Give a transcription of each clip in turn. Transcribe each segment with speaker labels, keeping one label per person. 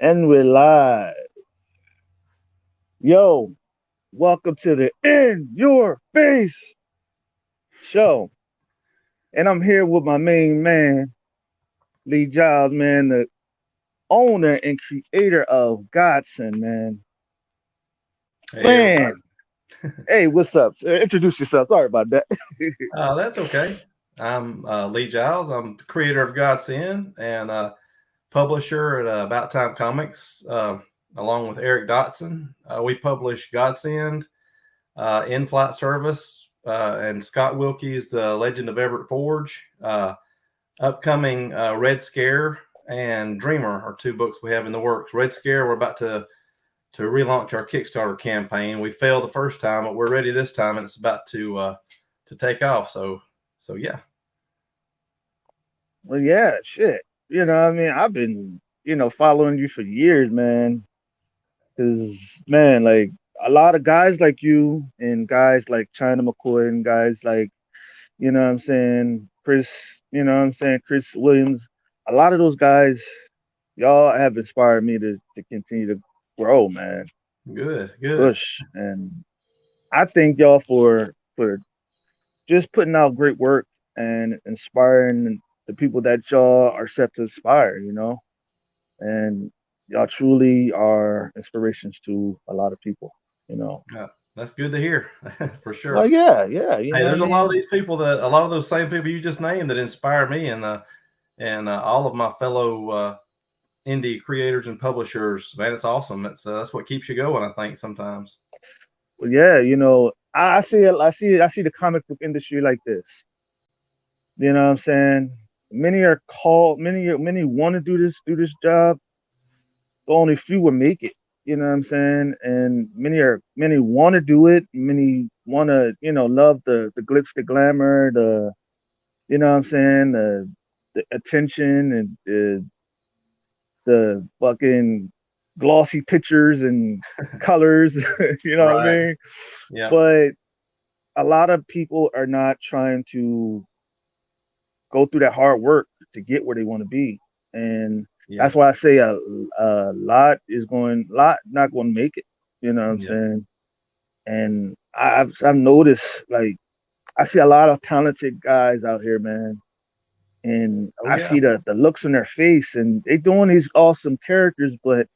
Speaker 1: And we're live. Yo, welcome to the In Your Face show. And I'm here with my main man, Lee Giles, man, the owner and creator of Godson, man.
Speaker 2: Hey, everybody.
Speaker 1: Man, hey, what's up? Introduce yourself. Sorry about that.
Speaker 2: That's okay. I'm Lee Giles. I'm the creator of God's End and publisher at About Time Comics, along with Eric Dotson. We publish God's End, In Flight Service, and Scott Wilkie's The Legend of Everett Forge. Upcoming Red Scare and Dreamer are two books we have in the works. Red Scare, we're about to relaunch our Kickstarter campaign. We failed the first time, but we're ready this time, and it's about to take off. So yeah.
Speaker 1: Well, yeah, shit. I mean, I've been, following you for years, man. Because, man, like a lot of guys like you and guys like China McCoy and guys like what I'm saying, Chris, Chris Williams, a lot of those guys, y'all have inspired me to continue to grow, man,
Speaker 2: Good, good.
Speaker 1: push. And I thank y'all for just putting out great work and inspiring the people that y'all are set to inspire. And y'all truly are inspirations to a lot of people.
Speaker 2: That's good to hear for
Speaker 1: Well,
Speaker 2: sure.
Speaker 1: yeah, yeah, you
Speaker 2: Hey,
Speaker 1: know what I
Speaker 2: there's a lot of
Speaker 1: mean?
Speaker 2: these people that a lot of those same people you just named that inspire me and all of my fellow indie creators and publishers. Man, it's awesome. That's what keeps you going. I think sometimes.
Speaker 1: Well, yeah, I see it. I see the comic book industry like this. You know what I'm saying? Many are called. Many want to do this job, but only few will make it. You know what I'm saying? And many want to do it. Many want to love the glitz, the glamour, what I'm saying, the attention and the fucking glossy pictures and colors. You know what I
Speaker 2: Right.
Speaker 1: mean?
Speaker 2: Yeah.
Speaker 1: But a lot of people are not trying to go through that hard work to get where they want to be. And
Speaker 2: Yeah.
Speaker 1: that's why I say a lot not going to make it. You know what I'm
Speaker 2: Yeah.
Speaker 1: saying? And I've noticed, like, I see a lot of talented guys out here, man. And
Speaker 2: Oh
Speaker 1: I
Speaker 2: yeah.
Speaker 1: see the looks on their face, and they doing these awesome characters, but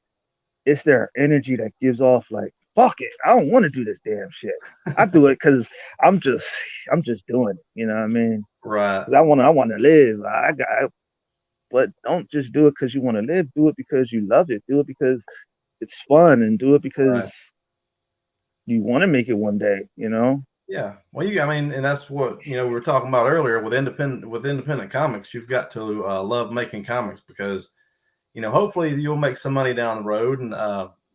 Speaker 1: it's their energy that gives off like, fuck it, I don't want to do this damn shit. I do it because I'm just I'm just doing it. You know what I mean?
Speaker 2: Right.
Speaker 1: 'Cause I want to live. But don't just do it because you want to live. Do it because you love it. Do it because it's fun, and do it
Speaker 2: Right.
Speaker 1: because you want to make it one day.
Speaker 2: Yeah. Well, I mean, and that's what we were talking about earlier with independent comics. You've got to love making comics because hopefully you'll make some money down the road, and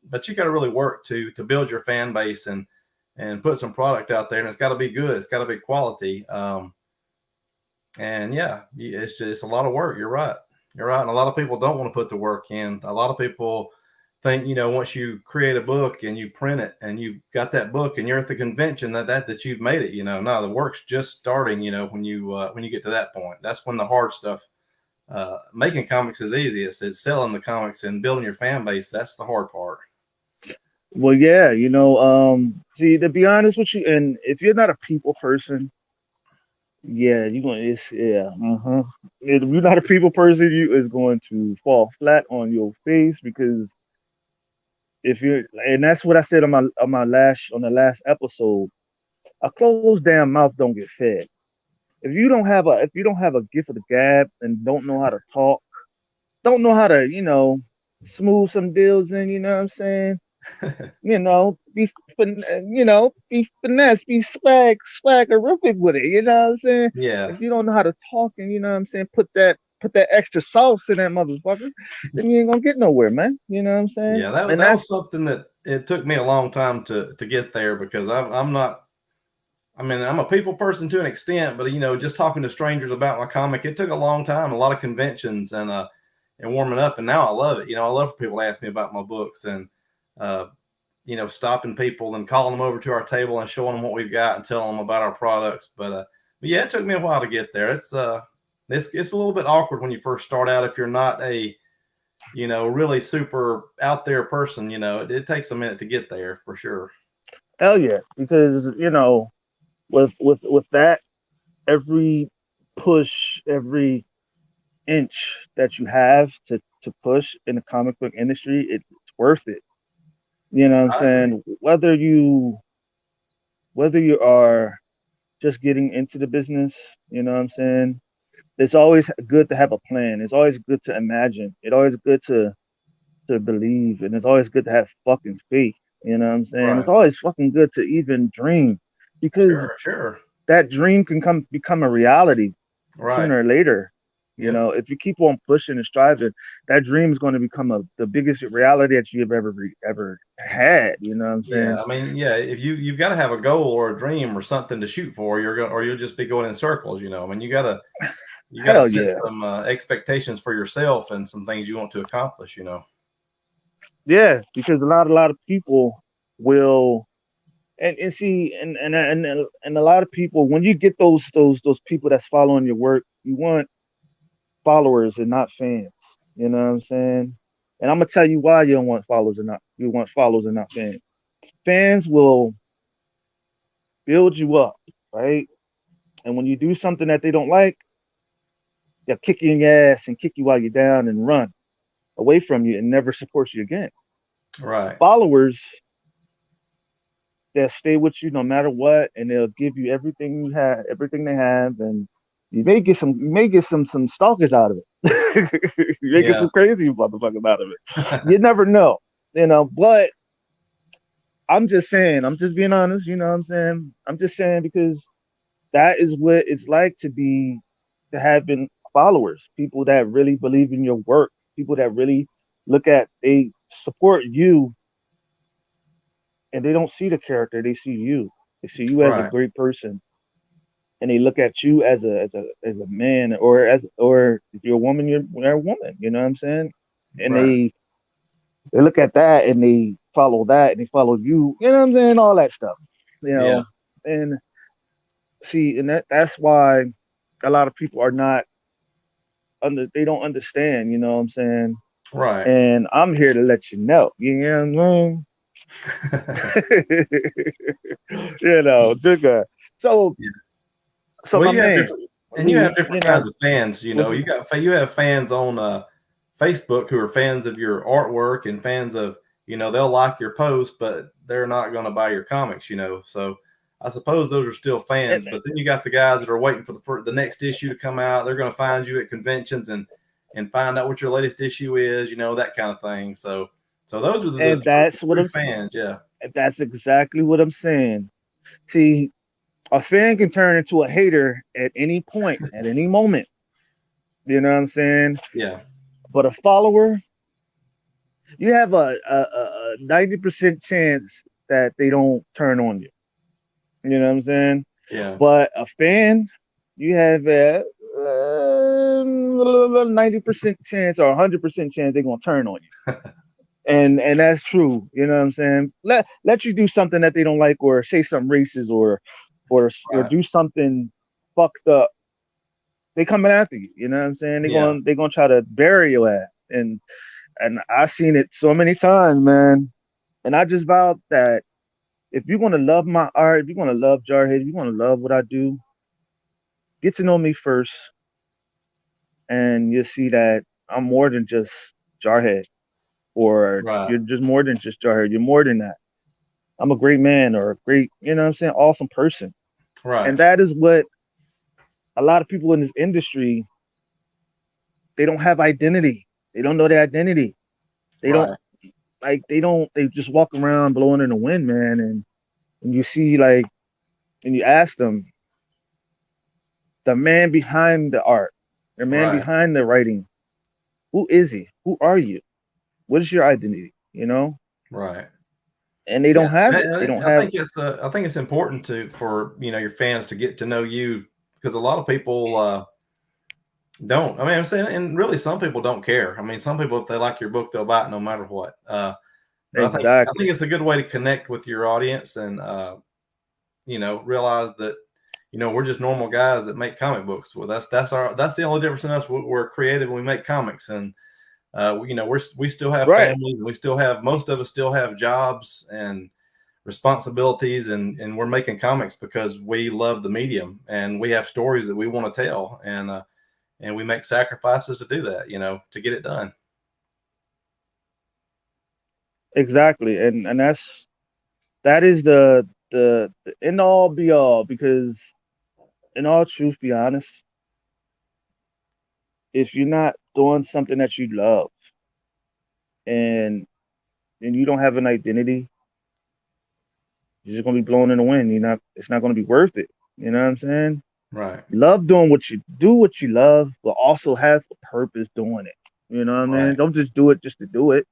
Speaker 2: but you got to really work to build your fan base and put some product out there, and it's got to be good. It's got to be quality. And yeah, it's just a lot of work. You're right. You're right. And a lot of people don't want to put the work in. A lot of people think, once you create a book and you print it and you got that book and you're at the convention that you've made it. No, the work's just starting. When you get to that point, that's when the hard stuff. Making comics is easy. It's selling the comics and building your fan base. That's the hard part.
Speaker 1: Well, yeah, see, to be honest with you, and if you're not a people person, yeah, you're going. It's yeah. If you're not a people person, you is going to fall flat on your face because if you're, and that's what I said on the last episode. A closed damn mouth don't get fed. If you don't have a gift of the gab and don't know how to talk, don't know how to smooth some deals in, you know what I'm saying? Be finesse, be swaggerific with it. You know what I'm saying?
Speaker 2: Yeah,
Speaker 1: If you don't know how to talk and you know what I'm saying, put that extra sauce in that motherfucker, then you ain't gonna get nowhere, man. You know what I'm saying?
Speaker 2: yeah. That
Speaker 1: And
Speaker 2: that
Speaker 1: that's
Speaker 2: was something that it took me a long time to get there because I'm not. I mean, I'm a people person to an extent, but just talking to strangers about my comic, it took a long time, a lot of conventions and warming up, and now I love it. I love for people to ask me about my books and uh, stopping people and calling them over to our table and showing them what we've got and telling them about our products. But yeah, it took me a while to get there. It's a little bit awkward when you first start out if you're not really super out there person, it takes a minute to get there for sure.
Speaker 1: Hell yeah, because with that, every push, every inch that you have to push in the comic book industry, it's worth it. You know what I'm
Speaker 2: I agree.
Speaker 1: saying? Whether you are just getting into the business, you know what I'm saying? It's always good to have a plan. It's always good to imagine. It's always good to believe, and it's always good to have fucking faith. You know what I'm saying? It's
Speaker 2: Right.
Speaker 1: always fucking good to even dream, because
Speaker 2: Sure. Sure.
Speaker 1: that dream can become a reality
Speaker 2: Right.
Speaker 1: sooner or later.
Speaker 2: Yep.
Speaker 1: If you keep on pushing and striving, that dream is going to become the biggest reality that you've ever had. You know what I'm saying?
Speaker 2: Yeah. I mean, yeah. If you've got to have a goal or a dream or something to shoot for, or you'll just be going in circles. I mean, you gotta
Speaker 1: Hell
Speaker 2: set
Speaker 1: yeah,
Speaker 2: some expectations for yourself and some things you want to accomplish.
Speaker 1: yeah. Because a lot of people will, and see, and a lot of people, when you get those people that's following your work, you want followers and not fans. You know what I'm saying? And I'm gonna tell you why you want followers and not fans. Fans will build you up, right? And when you do something that they don't like, they'll kick you in your ass and kick you while you're down and run away from you and never support you again.
Speaker 2: Right.
Speaker 1: Followers, they'll stay with you no matter what, and they'll give you everything they have, and you may get some stalkers out of it. You may get
Speaker 2: Yeah.
Speaker 1: some crazy motherfuckers out of it. You never know, But I'm just saying, I'm just being honest. You know what I'm saying? I'm just saying because that is what it's like to have been followers, people that really believe in your work, people that really they support you, and they don't see the character, they see you. They see you as a
Speaker 2: Right.
Speaker 1: great person, and they look at you as a man, or if you're a woman, you're a woman. You know what I'm saying? And
Speaker 2: Right.
Speaker 1: they look at that and they follow that and they follow you. You know what I'm saying? All that stuff. You
Speaker 2: Yeah.
Speaker 1: know, and see, and that's why a lot of people are not they don't understand. You know what I'm saying?
Speaker 2: Right.
Speaker 1: And I'm here to let you know. You know what I'm saying? Jigga. So,
Speaker 2: Yeah.
Speaker 1: so
Speaker 2: Well,
Speaker 1: my
Speaker 2: you have
Speaker 1: man,
Speaker 2: different, and you have
Speaker 1: you
Speaker 2: different
Speaker 1: know,
Speaker 2: kinds of fans.
Speaker 1: what's
Speaker 2: You have fans on Facebook who are fans of your artwork and fans of they'll like your post, but they're not going to buy your comics. So I suppose those are still fans.
Speaker 1: and,
Speaker 2: But then you got the guys that are waiting for the next issue to come out. They're going to find you at conventions and find out what your latest issue is. That kind of thing. So those are
Speaker 1: and
Speaker 2: the true fans. Yeah.
Speaker 1: that's exactly what I'm saying. See, a fan can turn into a hater at any point, at any moment. You know what I'm saying?
Speaker 2: Yeah.
Speaker 1: But a follower, you have a 90% chance that they don't turn on you. You know what I'm saying?
Speaker 2: Yeah.
Speaker 1: But a fan, you have a 90% chance or 100% chance they're gonna turn on you. And that's true. You know what I'm saying? Let you do something that they don't like, or say something racist, or
Speaker 2: Right.
Speaker 1: do something fucked up. They coming after you. You know what I'm saying?
Speaker 2: Yeah.
Speaker 1: They're gonna try to bury your ass. And I've seen it so many times, man. And I just vowed that if you're gonna love my art, if you're gonna love Jarhead, if you're gonna love what I do, get to know me first, and you'll see that I'm more than just Jarhead, or
Speaker 2: Right.
Speaker 1: you're just more than just Jarhead. You're more than that. I'm a great man, or a great, what I'm saying, awesome person. And
Speaker 2: Right.
Speaker 1: that is what a lot of people in this industry, they don't have identity. They don't know their identity. They don't
Speaker 2: Right.
Speaker 1: they just walk around blowing in the wind, man. And you see, like, and you ask them, the man behind the art, the man
Speaker 2: Right.
Speaker 1: behind the writing, who is he? Who are you? What is your identity?
Speaker 2: Right.
Speaker 1: And they
Speaker 2: Yeah,
Speaker 1: don't have it. They
Speaker 2: and
Speaker 1: don't
Speaker 2: I
Speaker 1: have.
Speaker 2: think it's important for your fans to get to know you because a lot of people don't. I mean, I'm saying, and really, some people don't care. I mean, some people, if they like your book, they'll buy it no matter what. But I think
Speaker 1: Exactly.
Speaker 2: it's a good way to connect with your audience and realize that we're just normal guys that make comic books. Well, that's the only difference in us. We're creative and we make comics, and We still have
Speaker 1: Right.
Speaker 2: families, and we still have, most of us still have jobs and responsibilities, and we're making comics because we love the medium and we have stories that we want to tell, and we make sacrifices to do that, to get it done.
Speaker 1: Exactly. And that is the end all be all, because in all truth, be honest, if you're not doing something that you love, and you don't have an identity, you're just gonna be blown in the wind. You're not It's not gonna be worth it. You know what I'm saying?
Speaker 2: Right.
Speaker 1: Love doing what you love, but also have a purpose doing it. You know what I mean?
Speaker 2: Right.
Speaker 1: Don't just do it just to do it.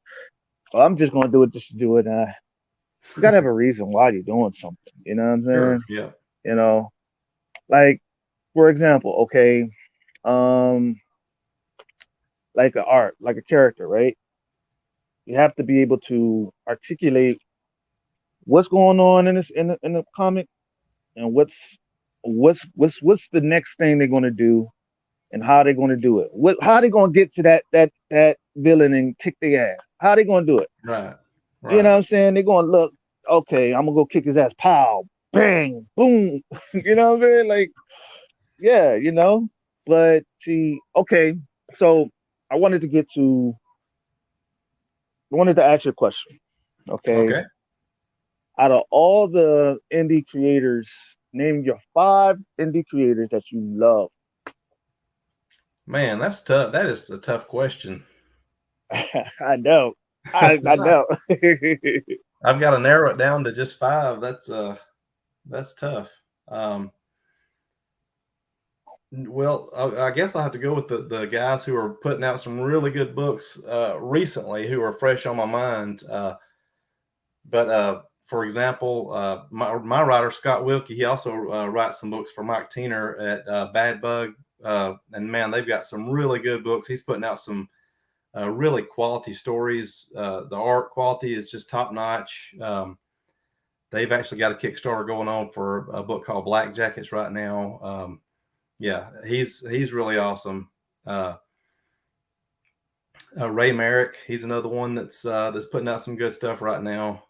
Speaker 1: Well, I'm just gonna do it just to do it. You gotta have a reason why you're doing something. You know what I'm
Speaker 2: Sure.
Speaker 1: saying?
Speaker 2: Yeah.
Speaker 1: You know, like, for example, okay, um, like a art, like a character, right? You have to be able to articulate what's going on in the comic, and what's the next thing they're gonna do, and how they're gonna do it. How they gonna get to that villain and kick their ass? How they gonna do it?
Speaker 2: Right.
Speaker 1: You know
Speaker 2: Right.
Speaker 1: what I'm saying? They're gonna look, okay, I'm gonna go kick his ass, pow, bang, boom. You know what I mean? Like, yeah, But see, okay, so I wanted to get to I wanted to ask you a question. Okay.
Speaker 2: Okay.
Speaker 1: Out of all the indie creators, name your 5 indie creators that you love.
Speaker 2: Man, that's tough. That is a tough question.
Speaker 1: I know. I know.
Speaker 2: I've got to narrow it down to just five. That's tough. Um, well, I guess I'll have to go with the guys who are putting out some really good books recently, who are fresh on my mind. But for example, my writer Scott Wilkie, he also writes some books for Mike Teener at Bad Bug, and man, they've got some really good books. He's putting out some really quality stories. The art quality is just top notch. They've actually got a Kickstarter going on for a book called Black Jackets right now. Yeah, he's really awesome. Uh, Ray Merrick, he's another one that's putting out some good stuff right now.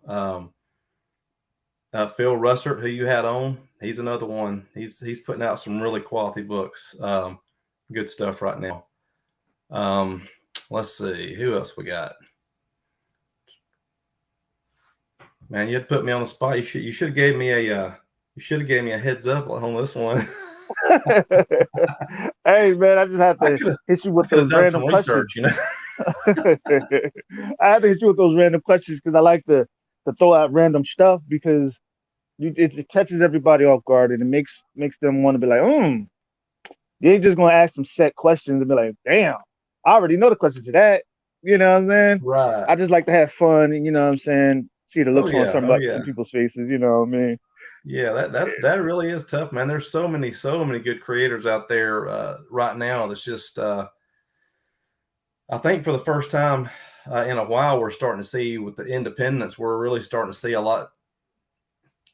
Speaker 2: Phil Russert, who you had on, he's another one. He's putting out some really quality books. Good stuff right now. Um, let's see who else we got. Man, you had put me on the spot. You should have gave me a heads up on this one.
Speaker 1: Hey man, I just have
Speaker 2: I
Speaker 1: to
Speaker 2: could have
Speaker 1: hit you
Speaker 2: I
Speaker 1: with
Speaker 2: could have
Speaker 1: those
Speaker 2: done
Speaker 1: random
Speaker 2: some research,
Speaker 1: questions. I have to hit you with those random questions because I like to throw out random stuff, because it catches everybody off guard, and it makes them want to be like, You ain't just gonna ask them set questions and be like, damn, I already know the question to that. You know what I'm saying?
Speaker 2: Right.
Speaker 1: I just like to have fun, and you know what I'm saying, see the
Speaker 2: Oh
Speaker 1: looks on
Speaker 2: yeah. Oh
Speaker 1: some
Speaker 2: yeah.
Speaker 1: people's faces. You know what I mean?
Speaker 2: Yeah, that really is tough, man. There's so many good creators out there right now. That's just I think for the first time in a while, we're starting to see with the independents, we're really starting to see a lot.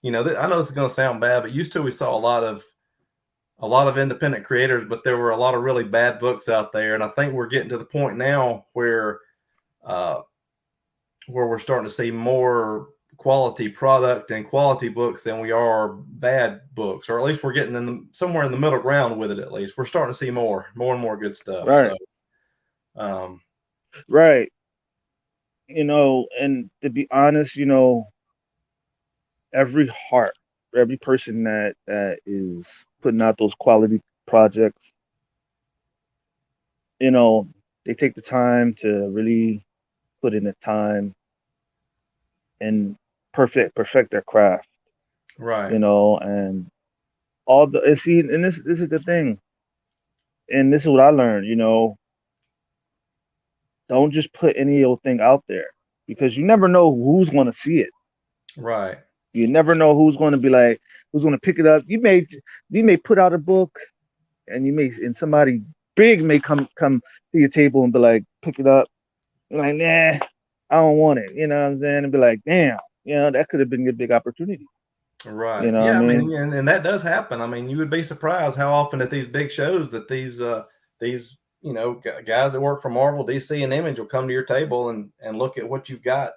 Speaker 2: I know this is going to sound bad, but used to we saw a lot of independent creators, but there were a lot of really bad books out there, and I think we're getting to the point now uh, where we're starting to see more quality product and quality books than we are bad books, or at least we're getting somewhere in the middle ground with it. At least we're starting to see more and more good stuff.
Speaker 1: Right,
Speaker 2: So, um,
Speaker 1: right. And to be honest, every heart, every person that is putting out those quality projects, you know, they take the time to really put in the time and perfect their craft,
Speaker 2: right,
Speaker 1: and all the and see, and this is the thing, and this is what I learned, don't just put any old thing out there, because you never know who's going to see it.
Speaker 2: right,
Speaker 1: You never know who's going to be like, who's going to pick it up. You may put out a book, and somebody big may come to your table and be like, pick it up. You're like, nah, I don't want it. You know what I'm saying? And be like, damn, that could have been a big opportunity. You
Speaker 2: right.
Speaker 1: know what I
Speaker 2: Yeah, I
Speaker 1: mean?
Speaker 2: mean, and that does happen. I mean, you would be surprised how often at these big shows that these guys that work for Marvel, DC, and Image will come to your table and look at what you've got,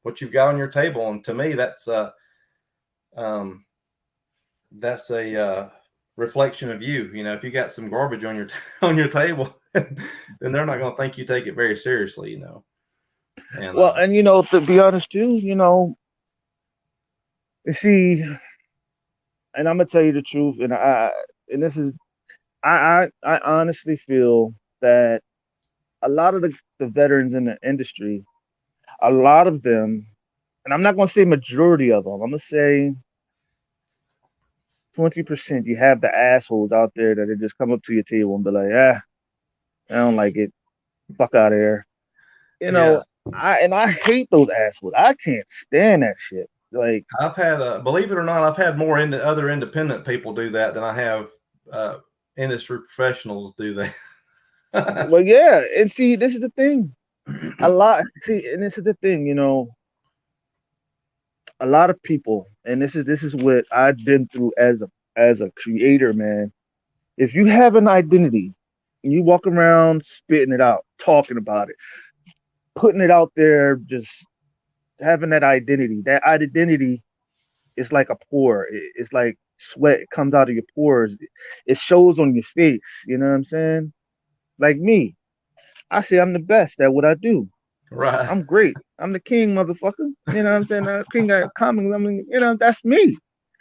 Speaker 2: what you've got on your table. And to me, um, that's a reflection of you. If you got some garbage on your on your table, then they're not going to think you take it very seriously. And
Speaker 1: Well, and to be honest too, you see, and I'm gonna tell you the truth, and this is I honestly feel that a lot of the veterans in the industry, a lot of them, and I'm not gonna say majority of them, I'm gonna say 20%, you have the assholes out there that just come up to your table and be like, I don't like it. Fuck out of here. You
Speaker 2: yeah,
Speaker 1: know, I hate those assholes. I can't stand that shit. Like,
Speaker 2: I've had, believe it or not, I've had more other independent people do that than I have uh, industry professionals do that.
Speaker 1: well, yeah, and see, this is the thing. A lot, see, and this is the thing. A lot of people, and this is what I've been through as a creator, man. If you have an identity, you walk around spitting it out, talking about it, putting it out there, just having that identity. That identity is like a pore. It's like sweat. It comes out of your pores. It shows on your face. You know what I'm saying? Like me, I say I'm the best at what I do.
Speaker 2: Right,
Speaker 1: I'm great. I'm the king, motherfucker. You know what I'm saying? King of comics. I mean, that's me.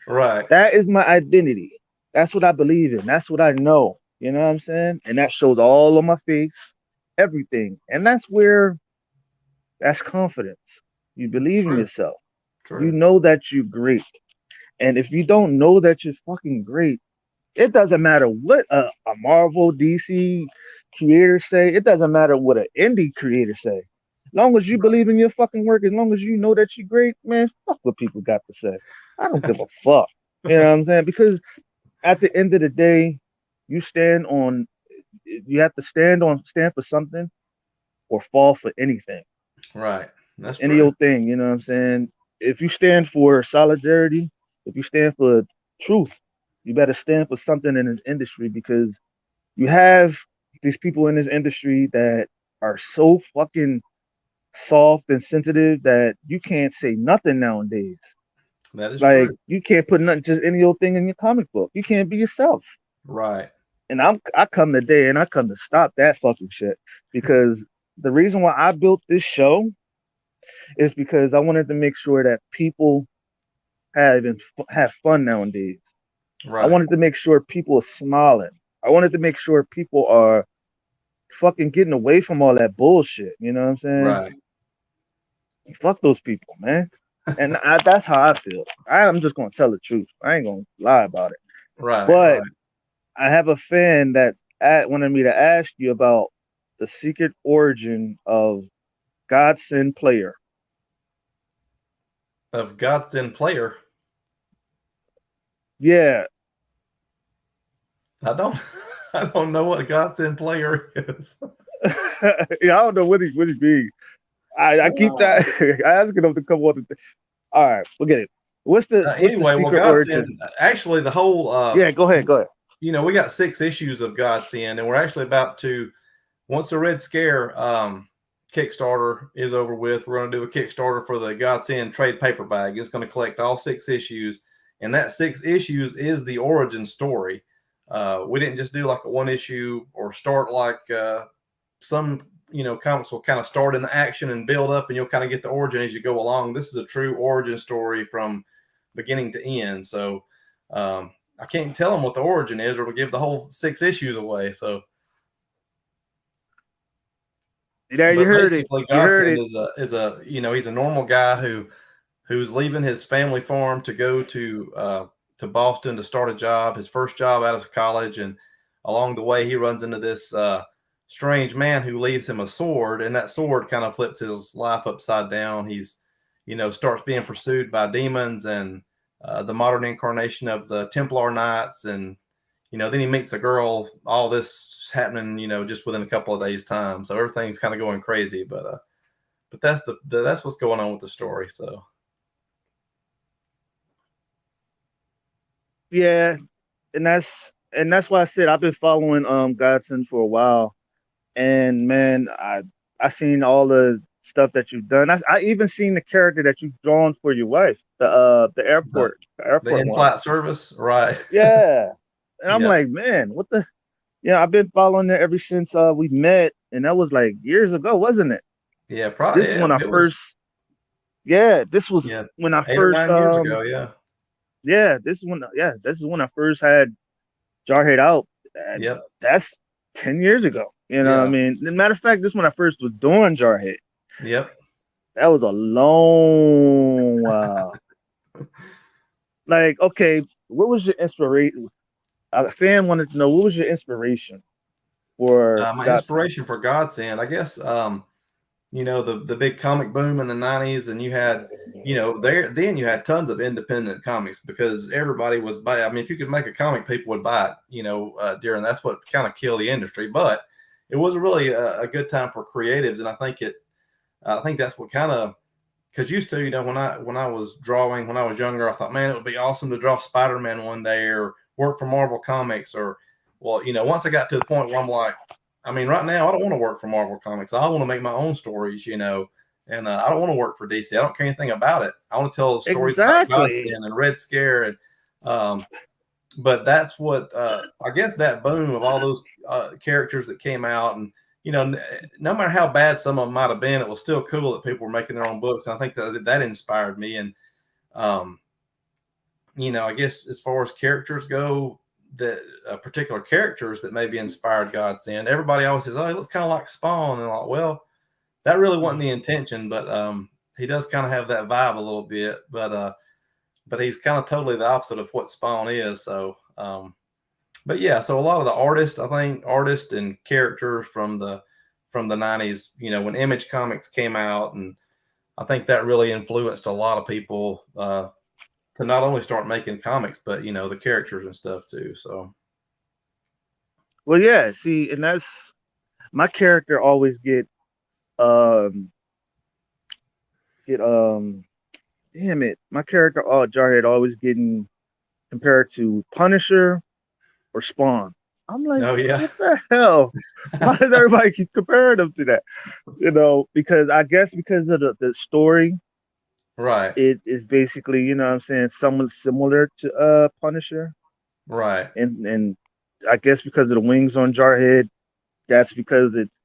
Speaker 2: right,
Speaker 1: That is my identity. That's what I believe in. That's what I know. You know what I'm saying? And that shows all on my face, everything. And that's confidence. You believe in
Speaker 2: true,
Speaker 1: yourself. You
Speaker 2: true,
Speaker 1: know that you're great. And if you don't know that you're fucking great, it doesn't matter what a Marvel, DC creator say. It doesn't matter what an indie creator say. As long as you believe in your fucking work, as long as you know that you're great, man, fuck what people got to say. I don't give a fuck. You know what I'm saying? Because at the end of the day, you stand on. You have to stand for something or fall for anything,
Speaker 2: right. That's
Speaker 1: any
Speaker 2: true.
Speaker 1: old thing. You know what I'm saying? If you stand for solidarity, if you stand for truth, you better stand for something in this industry because you have these people in this industry that are so fucking soft and sensitive that you can't say nothing nowadays.
Speaker 2: That is
Speaker 1: Like
Speaker 2: true.
Speaker 1: you can't put nothing, just any old thing in your comic book. You can't be yourself.
Speaker 2: Right,
Speaker 1: And I come today and I come to stop that fucking shit because the reason why I built this show is because I wanted to make sure that people have fun nowadays. I
Speaker 2: right,
Speaker 1: wanted to make sure people are smiling. I wanted to make sure people are fucking getting away from all that bullshit. You know what I'm saying?
Speaker 2: right,
Speaker 1: Fuck those people, man. And that's how I feel. I'm just gonna tell the truth. I ain't gonna lie about it.
Speaker 2: right,
Speaker 1: But
Speaker 2: right.
Speaker 1: I have a fan that wanted me to ask you about the secret origin of Godsend Player.
Speaker 2: Of Godsend Player,
Speaker 1: Yeah,
Speaker 2: I don't, I don't know what a Godsend Player is.
Speaker 1: yeah. I don't know what he mean. I keep
Speaker 2: Uh,
Speaker 1: that. I asking him to come on. All right, forget it. What's the
Speaker 2: anyway, well,
Speaker 1: secret
Speaker 2: Godsend,
Speaker 1: origin?
Speaker 2: actually, the whole,
Speaker 1: Yeah, go ahead, go ahead.
Speaker 2: we got 6 issues of Godsend, and we're actually about to, once the Red Scare Kickstarter is over with, we're going to do a Kickstarter for the Godsend trade paperback. It's going to collect all 6 issues, and that 6 issues is the origin story. We didn't just do like a one issue or start like some comics will kind of start in the action and build up, and you'll kind of get the origin as you go along. This is a true origin story from beginning to end. So I can't tell them what the origin is, or it'll give the whole 6 issues away. So,
Speaker 1: There, you
Speaker 2: but
Speaker 1: heard it.
Speaker 2: basically,
Speaker 1: You heard
Speaker 2: Godsend
Speaker 1: it.
Speaker 2: is a he's a normal guy who's leaving his family farm to go to Boston to start a job, his first job out of college, and along the way he runs into this strange man who leaves him a sword, and that sword kind of flips his life upside down. He's starts being pursued by demons and the modern incarnation of the Templar Knights, and then he meets a girl. All this happening, just within a couple of days' time. So everything's kind of going crazy, but that's what's going on with the story. So
Speaker 1: Yeah, and and that's why I said I've been following Godson for a while, and man, I seen all the stuff that you've done. I even seen the character that you've drawn for your wife,
Speaker 2: the
Speaker 1: the
Speaker 2: the
Speaker 1: airport one.
Speaker 2: in-flight service, right?
Speaker 1: Yeah, and I'm
Speaker 2: Yeah,
Speaker 1: like, man, what the? Yeah, I've been following it ever since we met, and that was like years ago, wasn't it?
Speaker 2: yeah, probably.
Speaker 1: This is
Speaker 2: Yeah,
Speaker 1: when I
Speaker 2: it was.
Speaker 1: first, yeah, this was
Speaker 2: Yeah,
Speaker 1: when I
Speaker 2: 8 or
Speaker 1: first,
Speaker 2: 9 years ago. Yeah,
Speaker 1: yeah, this is when I first had Jarhead out. And
Speaker 2: yep,
Speaker 1: that's 10 years ago. You know what I
Speaker 2: yeah,
Speaker 1: mean? As a matter of fact, this is when I first was doing Jarhead.
Speaker 2: yep.
Speaker 1: That was a long while. Like, okay, what was your inspiration? A fan wanted to know what was your inspiration for
Speaker 2: My
Speaker 1: Godson?
Speaker 2: inspiration for Godsend, I guess. The big comic boom in the '90s, and you had, there then you had tons of independent comics because everybody was buy. I mean, if you could make a comic, people would buy it. During that's what kind of killed the industry. But it was really a good time for creatives, and I think that's what kind of because used to, when I was drawing when I was younger, I thought, man, it would be awesome to draw Spider-Man one day or work for Marvel Comics or, well, once I got to the point where I'm like, I mean, right now I don't want to work for Marvel Comics. I want to make my own stories, and I don't want to work for DC. I don't care anything about it. I want to tell stories about
Speaker 1: Exactly.
Speaker 2: Godsend and Red Scare and um, but that's what I guess that boom of all those characters that came out, and no matter how bad some of them might have been, it was still cool that people were making their own books. And I think that inspired me. And um, I guess as far as characters go, that particular characters that maybe inspired Godsend, everybody always says, "Oh, he looks kind of like Spawn," and I'm like, well, that really wasn't the intention, but he does kind of have that vibe a little bit, but he's kind of totally the opposite of what Spawn is. So, but yeah, so a lot of the artists, I think, artists and characters from the '90s, when Image Comics came out, and I think that really influenced a lot of people to not only start making comics, but the characters and stuff too. So
Speaker 1: Well, yeah. See, and that's my character always um get damn it, my character, Jarhead, always getting compared to Punisher or Spawn. I'm like,
Speaker 2: oh yeah,
Speaker 1: what the hell? Why does everybody keep comparing them to that? Because I guess because of the story,
Speaker 2: right,
Speaker 1: it is basically, what I'm saying, somewhat similar to Punisher.
Speaker 2: right,
Speaker 1: And I guess because of the wings on Jarhead, that's because it's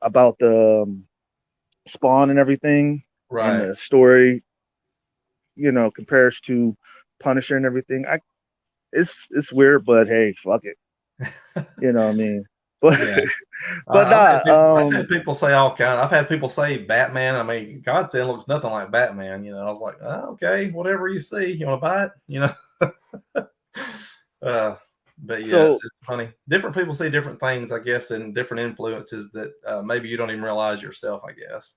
Speaker 1: about the Spawn and everything, and
Speaker 2: right.
Speaker 1: the story, compares to Punisher and everything. It's weird, but hey, fuck it. You know what I mean? But
Speaker 2: Yeah.
Speaker 1: but nah,
Speaker 2: I've had people say all kind. I've had people say Batman. I mean, Godsend looks nothing like Batman. I was like, oh, okay, whatever you see, you want to buy it. Uh, but yeah, it's,
Speaker 1: so
Speaker 2: it's funny. Different people see different things, I guess, and different influences that maybe you don't even realize yourself. I guess.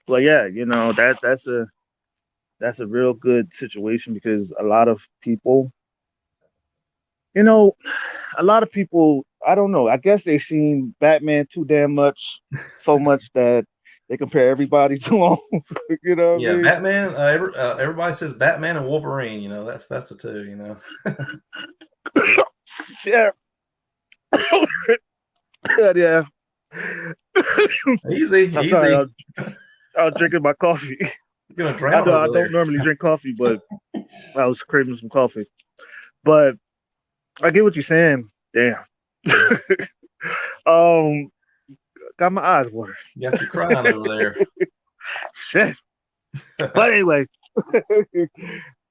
Speaker 1: well, yeah, that's a real good situation because you know, a lot of people, I don't know. I guess they've seen Batman too damn much, so much that they compare everybody to him. You know what I
Speaker 2: Yeah,
Speaker 1: mean?
Speaker 2: Batman. Everybody says Batman and Wolverine. That's the two.
Speaker 1: Yeah, yeah.
Speaker 2: Easy,
Speaker 1: I'm sorry,
Speaker 2: easy.
Speaker 1: I was drinking my coffee.
Speaker 2: You're gonna drown
Speaker 1: I
Speaker 2: over
Speaker 1: don't
Speaker 2: there.
Speaker 1: normally drink coffee, but I was craving some coffee. But I get what you're saying. Damn. um, got my eyes watering.
Speaker 2: Got you crying over there.
Speaker 1: Shit. But anyway,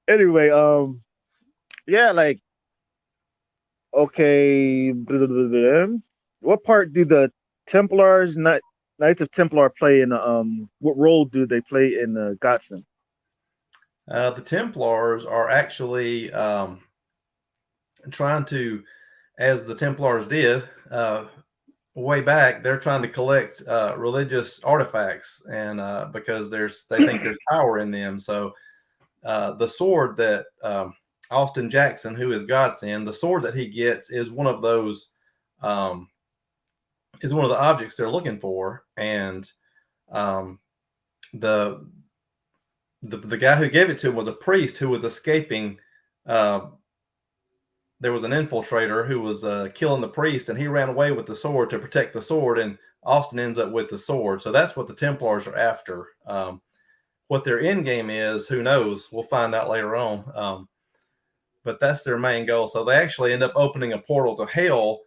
Speaker 1: anyway, yeah, like okay, what part do the Templars, Knights of Templar play in the what role do they play in the Godson?
Speaker 2: The Templars are actually trying to, as the Templars did way back, they're trying to collect religious artifacts, and because they think there's power in them. So the sword that Austin Jackson, who is Godsend, the sword that he gets is one of those. Um, is one of the objects they're looking for, and um, the the guy who gave it to him was a priest who was escaping. Uh, there was an infiltrator who was killing the priest, and he ran away with the sword to protect the sword, and Austin ends up with the sword. So that's what the Templars are after. What their end game is, who knows? We'll find out later on. But that's their main goal. So they actually end up opening a portal to hell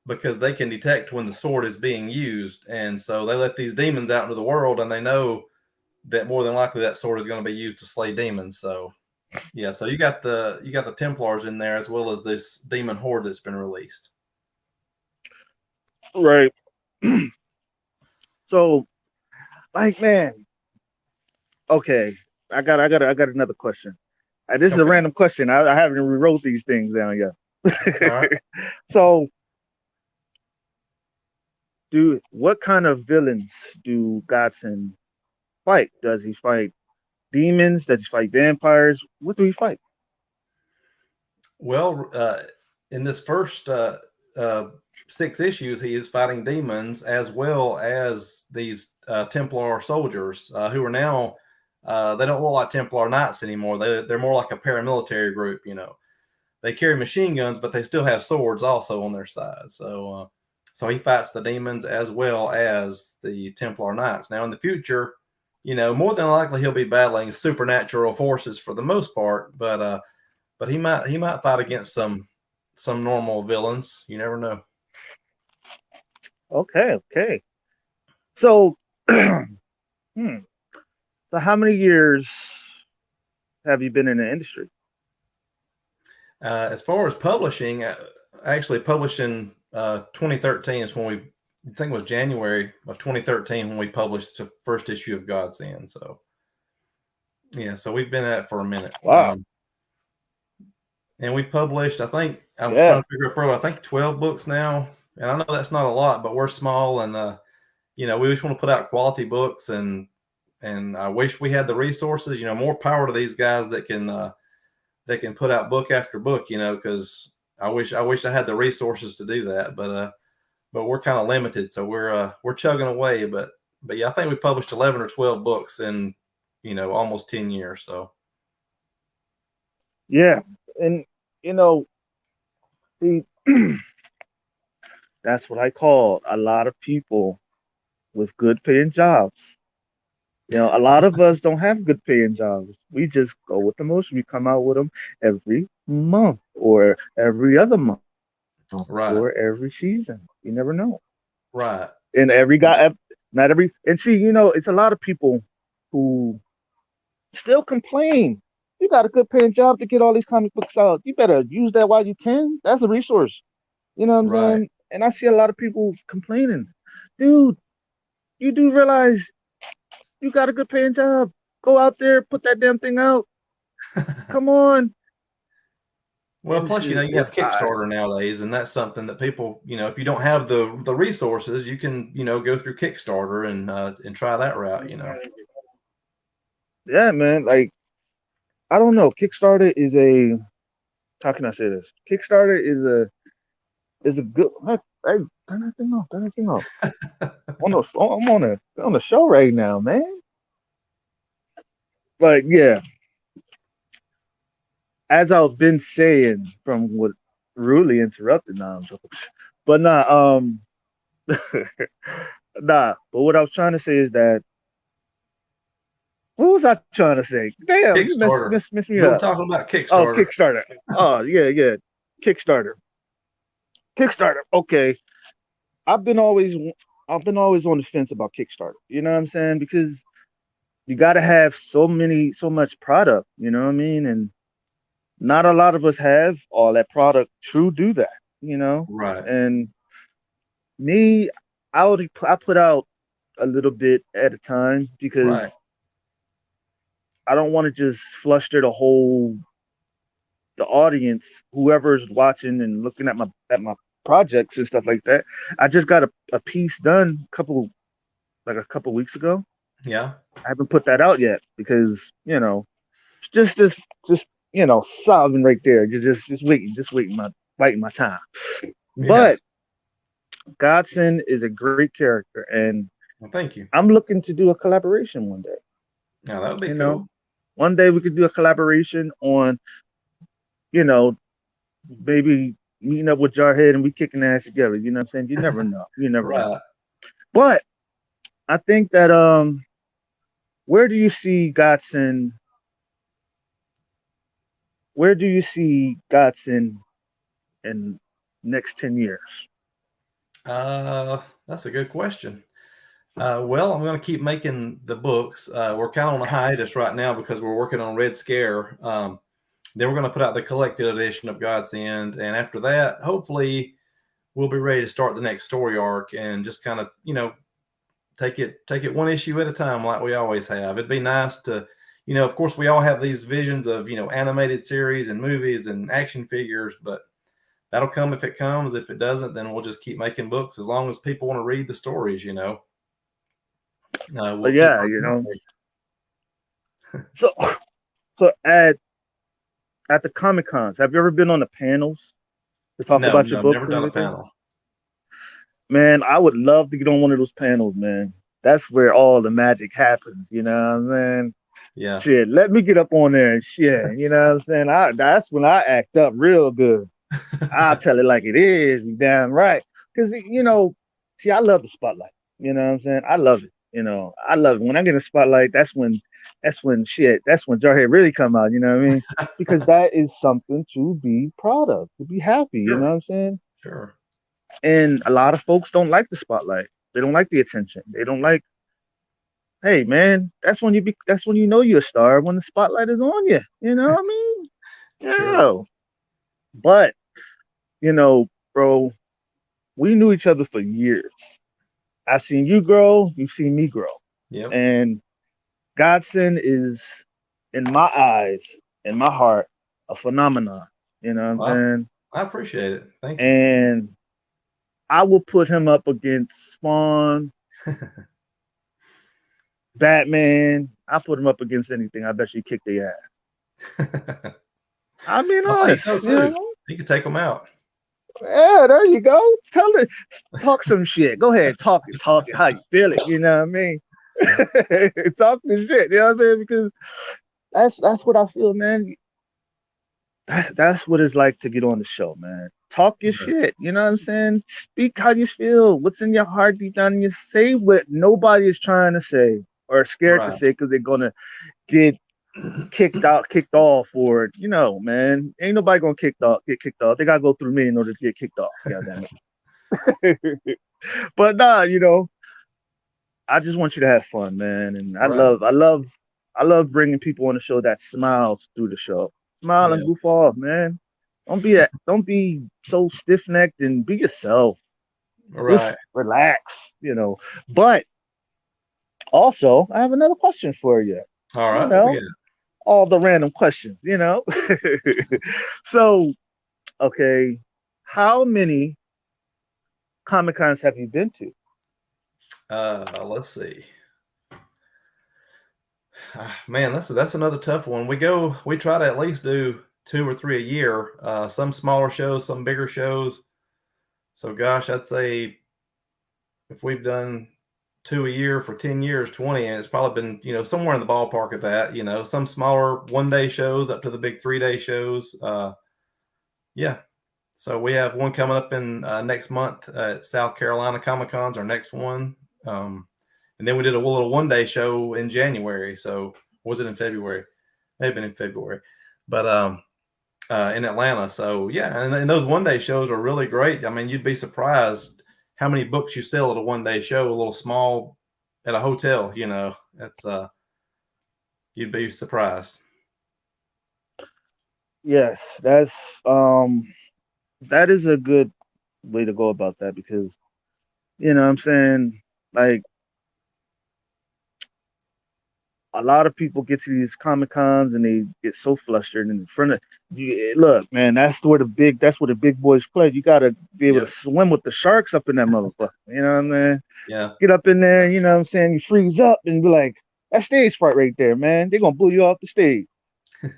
Speaker 2: because they can detect when the sword is being used. And so they let these demons out into the world, and they know that more than likely that sword is going to be used to slay demons. So yeah, so you got the Templars in there as well as this demon horde that's been released.
Speaker 1: Right. So, like, man, okay, I got another question. This is a
Speaker 2: Okay.
Speaker 1: random question. I haven't rewrote these things down
Speaker 2: All
Speaker 1: yet.
Speaker 2: right.
Speaker 1: So, what kind of villains do Godson fight? Does he fight demons? Does he fight vampires? What do he fight?
Speaker 2: Well, in this first uh, 6 issues, he is fighting demons as well as these Templar soldiers who are now they don't look like Templar knights anymore. They're more like a paramilitary group. They carry machine guns, but they still have swords also on their side. So he fights the demons as well as the Templar knights. Now in the future, more than likely he'll be battling supernatural forces for the most part, but he might fight against some normal villains. You never know.
Speaker 1: Okay, okay. So, hmm, so how many years have you been in the industry?
Speaker 2: As far as publishing, actually published in 2013 is when I think it was January of 2013 when we published the first issue of God's End. So yeah, so we've been at it for a minute.
Speaker 1: Wow.
Speaker 2: And we published, I think, I was trying
Speaker 1: Yeah.
Speaker 2: to figure out, I think 12 books now. And I know that's not a lot, but we're small, and we just want to put out quality books, and I wish we had the resources. More power to these guys that can put out book after book. Because I wish I had the resources to do that, but we're kind of limited, so we're chugging away. But yeah, I think we published 11 or 12 books in almost 10 years. So
Speaker 1: Yeah. And you know, see, that's what I call a lot of people with good paying jobs. A lot of us don't have good paying jobs. We just go with the motion. We come out with them every month or every other month or
Speaker 2: right,
Speaker 1: every season. You never know.
Speaker 2: right,
Speaker 1: And every guy, not every, and see, it's a lot of people who still complain. You got a good paying job to get all these comic books out. You better use that while you can. That's a resource. You know what I'm
Speaker 2: right.
Speaker 1: saying? And I see a lot of people complaining. Dude, you do realize you got a good paying job. Go out there, put that damn thing out. Come on.
Speaker 2: Well,
Speaker 1: And
Speaker 2: plus,
Speaker 1: shit,
Speaker 2: you have
Speaker 1: it's I
Speaker 2: Kickstarter nowadays, and that's something that people, if you don't have the resources, you can, go through Kickstarter and try that route.
Speaker 1: yeah, man. Like I don't know. Kickstarter is a how can I say this? Kickstarter is a good. Hey, turn that thing off. Turn that thing off. I'm on a show right now, man. But yeah, as I've been saying from what rudely interrupted now, but nah, nah. But what I was trying to say is that what was I trying to say? Damn, you
Speaker 2: Kickstarter.
Speaker 1: messed me
Speaker 2: We were
Speaker 1: up.
Speaker 2: talking about
Speaker 1: Oh,
Speaker 2: Kickstarter.
Speaker 1: Kickstarter. Oh, yeah, yeah. Kickstarter. Kickstarter. Okay. I've been always I've been always on the fence about Kickstarter. You know what I'm saying? Because you got to have so much product. You know what I mean? And not a lot of us have all that product to do that. You know.
Speaker 2: Right,
Speaker 1: And me, I put out a little bit at a time
Speaker 2: right,
Speaker 1: because I don't want to just fluster the audience, whoever's watching and looking at my projects and stuff like that. I just got a piece done a couple weeks ago.
Speaker 2: yeah,
Speaker 1: I haven't put that out yet because just solving right there. You're just waiting waiting my time.
Speaker 2: yeah.
Speaker 1: But Godson is a great character, and
Speaker 2: Well, thank you.
Speaker 1: I'm looking to do a collaboration one day.
Speaker 2: Yeah, that would be
Speaker 1: You know,
Speaker 2: cool.
Speaker 1: one day we could do a collaboration on you know, maybe meeting up with Jarhead and we kicking ass together. You know what I'm saying? You never know. You never know.
Speaker 2: Right.
Speaker 1: But I think that where do you see Godson? Where do you see Godson in next 10 years?
Speaker 2: That's a good question. Well, I'm going to keep making the books. We're kind of on a hiatus right now because we're working on Red Scare. Then we're going to put out the collected edition of God's End, and after that, hopefully, we'll be ready to start the next story arc and just kind of, take it one issue at a time, like we always have. It'd be nice to, of course, we all have these visions of animated series and movies and action figures, but that'll come if it comes. If it doesn't, then we'll just keep making books as long as people want to read the stories. We'll
Speaker 1: But
Speaker 2: keep
Speaker 1: yeah,
Speaker 2: working on
Speaker 1: so so at the Comic Cons, have you ever been on the panels to
Speaker 2: it.
Speaker 1: talk
Speaker 2: No,
Speaker 1: about your
Speaker 2: no, I've never
Speaker 1: books and
Speaker 2: done a
Speaker 1: everything?
Speaker 2: panel.
Speaker 1: Man, I would love to get on one of those panels, man. That's where all the magic happens, you know what I'm saying?
Speaker 2: Yeah,
Speaker 1: Shit, let me get up on there and shit, you know what I'm saying? That's when I act up real good. I'll tell it like it is, you damn right. Because, see, I love the spotlight. You know what I'm saying? I love it. I love it. When I get in the spotlight, that's when Jarhead really come out, you know what I mean? Because that is something to be proud of, to be happy, you know
Speaker 2: sure,
Speaker 1: what I'm saying?
Speaker 2: sure.
Speaker 1: And a lot of folks don't like the spotlight. They don't like the attention. They don't like, hey man, that's when you know you're a star, when the spotlight is on you. You know what I mean?
Speaker 2: Sure.
Speaker 1: Yeah. But, you know, bro, we knew each other for years. I've seen you grow, you've seen me grow.
Speaker 2: Yep.
Speaker 1: And Godson is, in my eyes, in my heart, a phenomenon. You know what I'm
Speaker 2: Well,
Speaker 1: saying?
Speaker 2: I appreciate it. Thank you.
Speaker 1: And I will put him up against Spawn, Batman. I put him up against anything. I bet you kick their ass. I'm being
Speaker 2: I think
Speaker 1: honest,
Speaker 2: so
Speaker 1: you
Speaker 2: too.
Speaker 1: know?
Speaker 2: You could take them out.
Speaker 1: Yeah, there you go. Talk some shit. Go ahead, talk it how you feel it. You know what I mean? Talk the shit. You know what I mean? Because that's what I feel, man. That's what it's like to get on the show, man. Talk your
Speaker 2: Right.
Speaker 1: shit. You know what I'm saying? Speak how you feel. What's in your heart deep down, and you say what nobody is trying to say or scared to
Speaker 2: Right.
Speaker 1: say because they're gonna get kicked off for it. Man. Ain't nobody gonna get kicked off. They gotta go through me in order to get kicked off. God damn it. But nah, I just want you to have fun, man. And
Speaker 2: Right.
Speaker 1: I love bringing people on the show that smiles through the show. Smile and
Speaker 2: Yeah.
Speaker 1: goof off, man. Don't be so stiff necked and be yourself.
Speaker 2: Right.
Speaker 1: Just relax, But also, I have another question for you.
Speaker 2: All
Speaker 1: You
Speaker 2: right. What we
Speaker 1: know,
Speaker 2: got?
Speaker 1: all the random questions. So, okay, how many Comic Cons have you been to?
Speaker 2: Let's see. Man, that's another tough one. We try to at least do two or three a year. Some smaller shows, some bigger shows. So, gosh, I'd say if we've done two a year for 10 years, 20, and it's probably been, somewhere in the ballpark of that, some smaller 1 day shows up to the big 3 day shows. Yeah. So we have one coming up in next month at South Carolina Comic Con's our next one. And then we did a little 1 day show in January. So was it in February? Maybe in February, but in Atlanta. So yeah, and those 1 day shows are really great. I mean, you'd be surprised how many books you sell at a 1 day show, a little small at a hotel. It's you'd be surprised.
Speaker 1: Yes, that is a good way to go about that because what I'm saying, like, a lot of people get to these Comic Cons and they get so flustered and in front of you. Look, man, that's where the big boys play. You gotta be able to
Speaker 2: Yep.
Speaker 1: swim with the sharks up in that motherfucker. You know what I mean?
Speaker 2: Yeah.
Speaker 1: Get up in there, you know what I'm saying? You freeze up and be like, that stage fright right there, man. They're gonna boo you off the stage.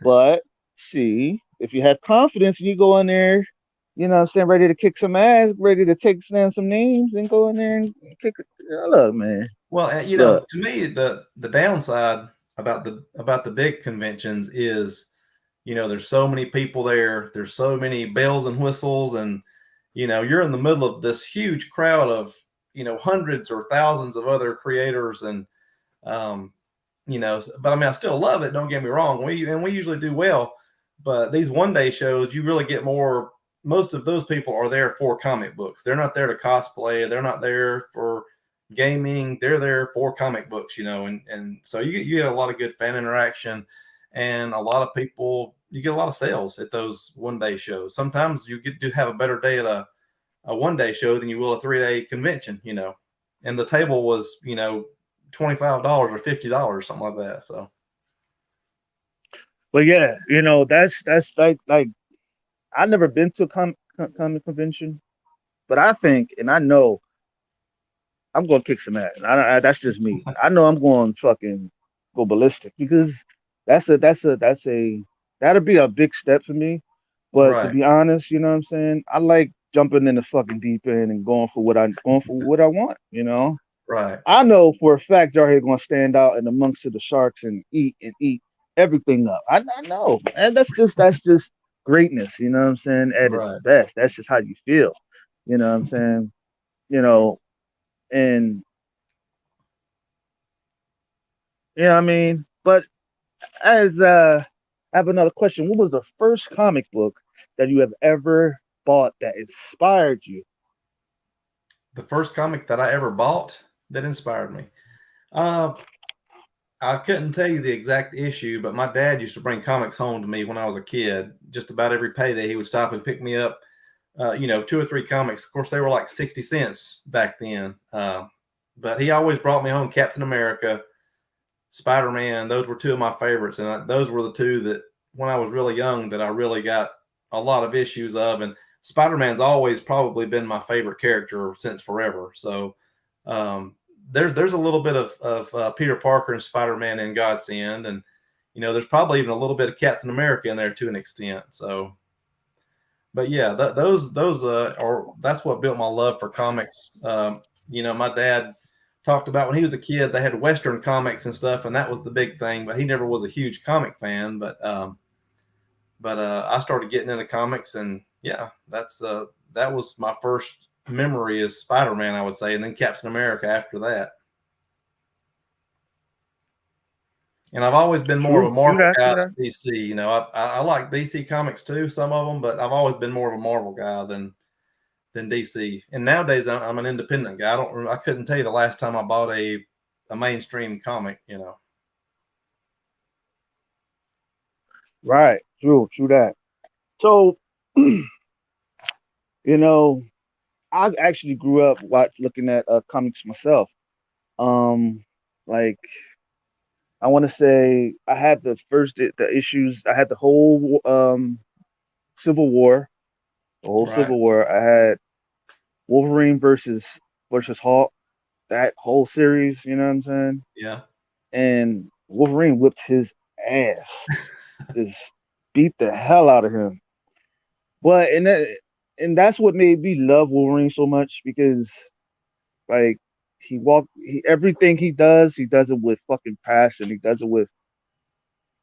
Speaker 1: But see, if you have confidence and you go in there, you know what I'm saying, ready to kick some ass, ready to take stand some names and go in there and kick it. Look, man.
Speaker 2: Well,
Speaker 1: Look.
Speaker 2: to me, the downside about the big conventions is, There's so many people there. There's so many bells and whistles, and you're in the middle of this huge crowd of hundreds or thousands of other creators, and um, but I mean, I still love it. Don't get me wrong. We usually do well, but these one day shows, you really get more. Most of those people are there for comic books. They're not there to cosplay. They're not there for gaming. They're there for comic books, and so you get a lot of good fan interaction, and a lot of people. You get a lot of sales at those one day shows. Sometimes you get to have a better day at a one day show than you will a 3 day convention. And the table was $25 or $50, something like that. So
Speaker 1: But yeah, that's like I've never been to a comic convention, but I think and I know I'm gonna kick some ass. That's just me. I know I'm going to fucking go ballistic because that's a that'll be a big step for me. But to
Speaker 2: right,
Speaker 1: be honest, you know what I'm saying? I like jumping in the fucking deep end and going for what I want.
Speaker 2: right,
Speaker 1: I know for a fact y'all here gonna stand out in amongst the sharks and eat everything up. I know, and that's just greatness. You know what I'm saying? At its
Speaker 2: right.
Speaker 1: best, that's just how you feel. You know what I'm saying? You know, and I mean, but as I have another question. What was the first comic book that you have ever bought that inspired you?
Speaker 2: The first comic that I ever bought that inspired me. Uh, I couldn't tell you the exact issue, but my dad used to bring comics home to me when I was a kid. Just about every payday, he would stop and pick me up, two or three comics. Of course, they were like 60 cents back then. But he always brought me home Captain America, Spider Man. Those were two of my favorites. And those were the two that, when I was really young, that I really got a lot of issues of. And Spider Man's always probably been my favorite character since forever. So, um, there's a little bit of Peter Parker and Spider Man in God's End, and there's probably even a little bit of Captain America in there to an extent. So, but yeah, those are that's what built my love for comics. My dad talked about when he was a kid, they had Western comics and stuff, and that was the big thing. But he never was a huge comic fan. But I started getting into comics, and yeah, that was my first memory is Spider Man, I would say, and then Captain America after that. And I've always been more of
Speaker 1: True,
Speaker 2: a
Speaker 1: true
Speaker 2: Marvel
Speaker 1: that,
Speaker 2: guy
Speaker 1: true that.
Speaker 2: than DC. I like DC comics too, some of them, but I've always been more of a Marvel guy than DC. And nowadays, I'm an independent guy. I couldn't tell you the last time I bought a mainstream comic.
Speaker 1: Right, true that. So, you know, I actually grew up looking at comics myself. Um, like I want to say I had the issues. I had the whole Civil War, the whole
Speaker 2: Right?
Speaker 1: Civil War. I had Wolverine versus Hulk, that whole series. You know what I'm saying?
Speaker 2: Yeah.
Speaker 1: And Wolverine whipped his ass, just beat the hell out of him. But and that's what made me love Wolverine so much because like everything he does it with fucking passion. He does it with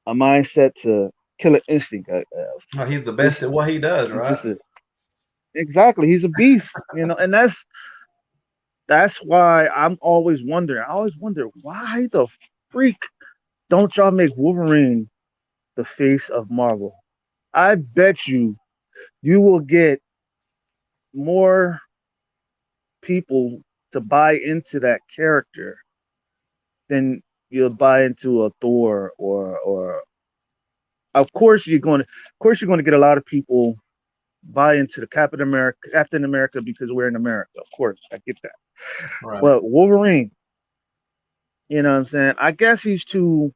Speaker 1: a mindset to kill an instinct.
Speaker 2: Well, he's the best
Speaker 1: Just
Speaker 2: at what he does,
Speaker 1: he's
Speaker 2: right?
Speaker 1: just a exactly. He's a beast, and that's why I'm always wondering. I always wonder why the freak don't y'all make Wolverine the face of Marvel? I bet you will get more people to buy into that character than you'll buy into a Thor or of course you're going to get a lot of people buy into the Captain America because we're in America. Of course, I get that.
Speaker 2: Right.
Speaker 1: But Wolverine, you know what I'm saying? I guess he's too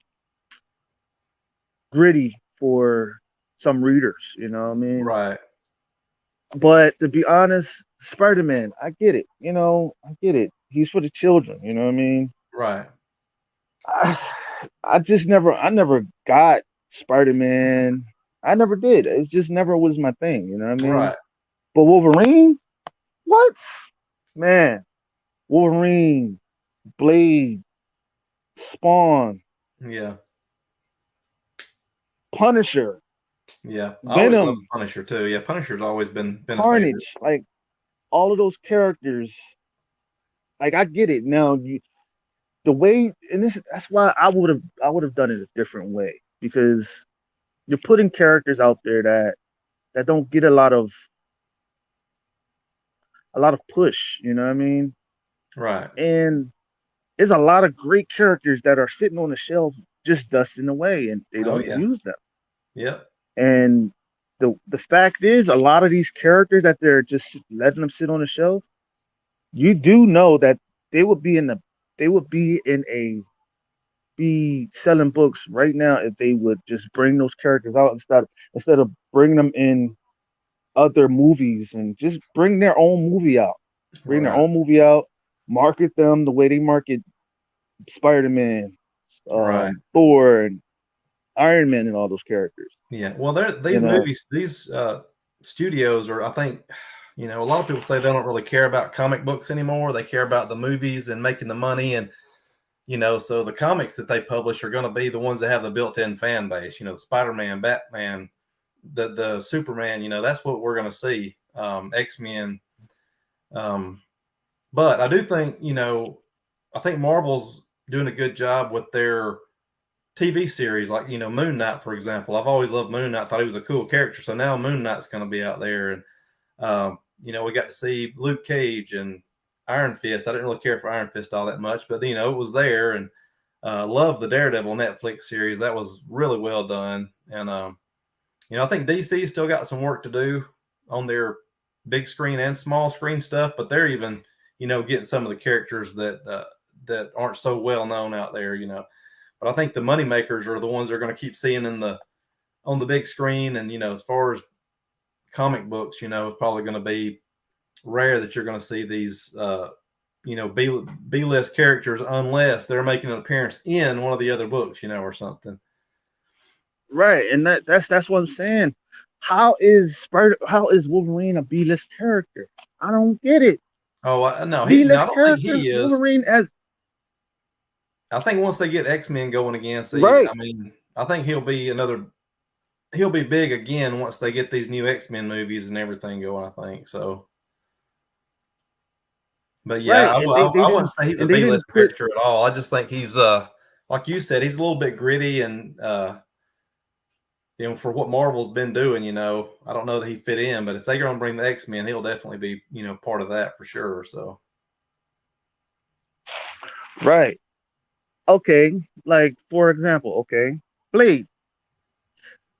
Speaker 1: gritty for some readers, you know what I mean?
Speaker 2: Right.
Speaker 1: But to be honest, Spider-Man, I get it. I get it. He's for the children, you know what I mean?
Speaker 2: Right.
Speaker 1: I, I never got Spider-Man. I never did. It just never was my thing, you know what I mean?
Speaker 2: Right.
Speaker 1: But Wolverine, what? Man, Wolverine, Blade, Spawn,
Speaker 2: Yeah.
Speaker 1: Punisher.
Speaker 2: Yeah, I always loved
Speaker 1: Venom,
Speaker 2: Punisher too. Yeah, Punisher's always been a favorite.
Speaker 1: Carnage, like all of those characters. Like I get it now. The way, and that's why I would have done it a different way because you're putting characters out there that don't get a lot of push. You know what I mean?
Speaker 2: Right.
Speaker 1: And there's a lot of great characters that are sitting on the shelf just dusting away, and they
Speaker 2: Oh
Speaker 1: don't
Speaker 2: yeah.
Speaker 1: use them.
Speaker 2: Yep.
Speaker 1: And the fact is, a lot of these characters that they're just letting them sit on the shelf, you do know that they would be in the they would be selling books right now if they would just bring those characters out instead of bring them in other movies and just bring their own movie out. Bring their
Speaker 2: Right.
Speaker 1: own movie out, market them the way they market Spider-Man,
Speaker 2: Right.
Speaker 1: Thor, and Iron Man, and all those characters.
Speaker 2: Yeah. Well, there
Speaker 1: You
Speaker 2: these
Speaker 1: know,
Speaker 2: movies, these studios are. I think, a lot of people say they don't really care about comic books anymore. They care about the movies and making the money, and so the comics that they publish are going to be the ones that have the built-in fan base. Spider-Man, Batman, the Superman. That's what we're going to see. X-Men. Um, but I do think, I think Marvel's doing a good job with their TV series, like Moon Knight, for example. I've always loved Moon Knight; thought he was a cool character. So now Moon Knight's going to be out there, and we got to see Luke Cage and Iron Fist. I didn't really care for Iron Fist all that much, but it was there, and loved the Daredevil Netflix series. That was really well done, and I think DC still got some work to do on their big screen and small screen stuff, but they're even getting some of the characters that aren't so well known out there. But I think the money makers are the ones they're going to keep seeing on the big screen. And as far as comic books, it's probably going to be rare that you're going to see these B list characters unless they're making an appearance in one of the other books, or something.
Speaker 1: right? And that's what I'm saying. How is Wolverine a B-list character? I don't get it.
Speaker 2: Oh no, I
Speaker 1: B-list
Speaker 2: don't think
Speaker 1: character
Speaker 2: he is.
Speaker 1: Wolverine as
Speaker 2: I think once they get X-Men going again, see,
Speaker 1: right,
Speaker 2: I mean, I think he'll be big again once they get these new X-Men movies and everything going, I think. So, but yeah,
Speaker 1: right, and they
Speaker 2: I
Speaker 1: didn't
Speaker 2: wouldn't say he's a
Speaker 1: and they
Speaker 2: B-list
Speaker 1: didn't put
Speaker 2: character at all. I just think he's like you said, he's a little bit gritty and for what Marvel's been doing, I don't know that he fit in, but if they're going to bring the X-Men, he'll definitely be, part of that for sure. So,
Speaker 1: right. Okay, like for example, okay, Blade.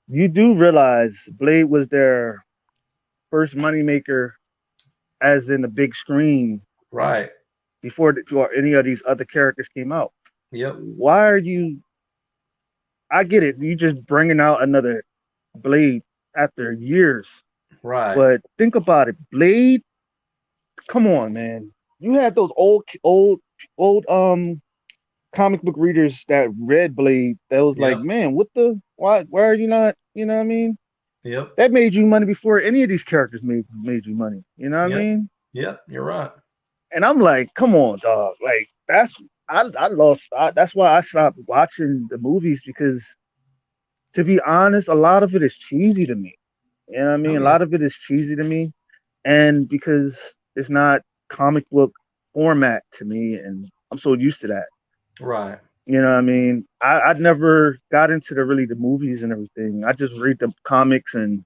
Speaker 1: You do realize Blade was their first moneymaker, as in the big screen,
Speaker 2: right.
Speaker 1: before any of these other characters came out.
Speaker 2: Yep.
Speaker 1: Why are you? I get it. You just bringing out another Blade after years,
Speaker 2: Right.
Speaker 1: but think about it. Blade, come on, man. You had those old comic book readers that read Blade. That was like,
Speaker 2: Yep.
Speaker 1: man, what the? Why are you not? You know what I mean?
Speaker 2: Yep.
Speaker 1: That made you money before any of these characters made you money. You know what I
Speaker 2: Yep.
Speaker 1: mean?
Speaker 2: Yep. You're right.
Speaker 1: And I'm like, come on, dog. Like I lost. That's why I stopped watching the movies because, to be honest, a lot of it is cheesy to me. You know what I
Speaker 2: Oh
Speaker 1: mean? A
Speaker 2: yeah.
Speaker 1: lot of it is cheesy to me, and because it's not comic book format to me, and I'm so used to that.
Speaker 2: Right.
Speaker 1: You know what I mean? I never got into the movies and everything. I just read the comics, and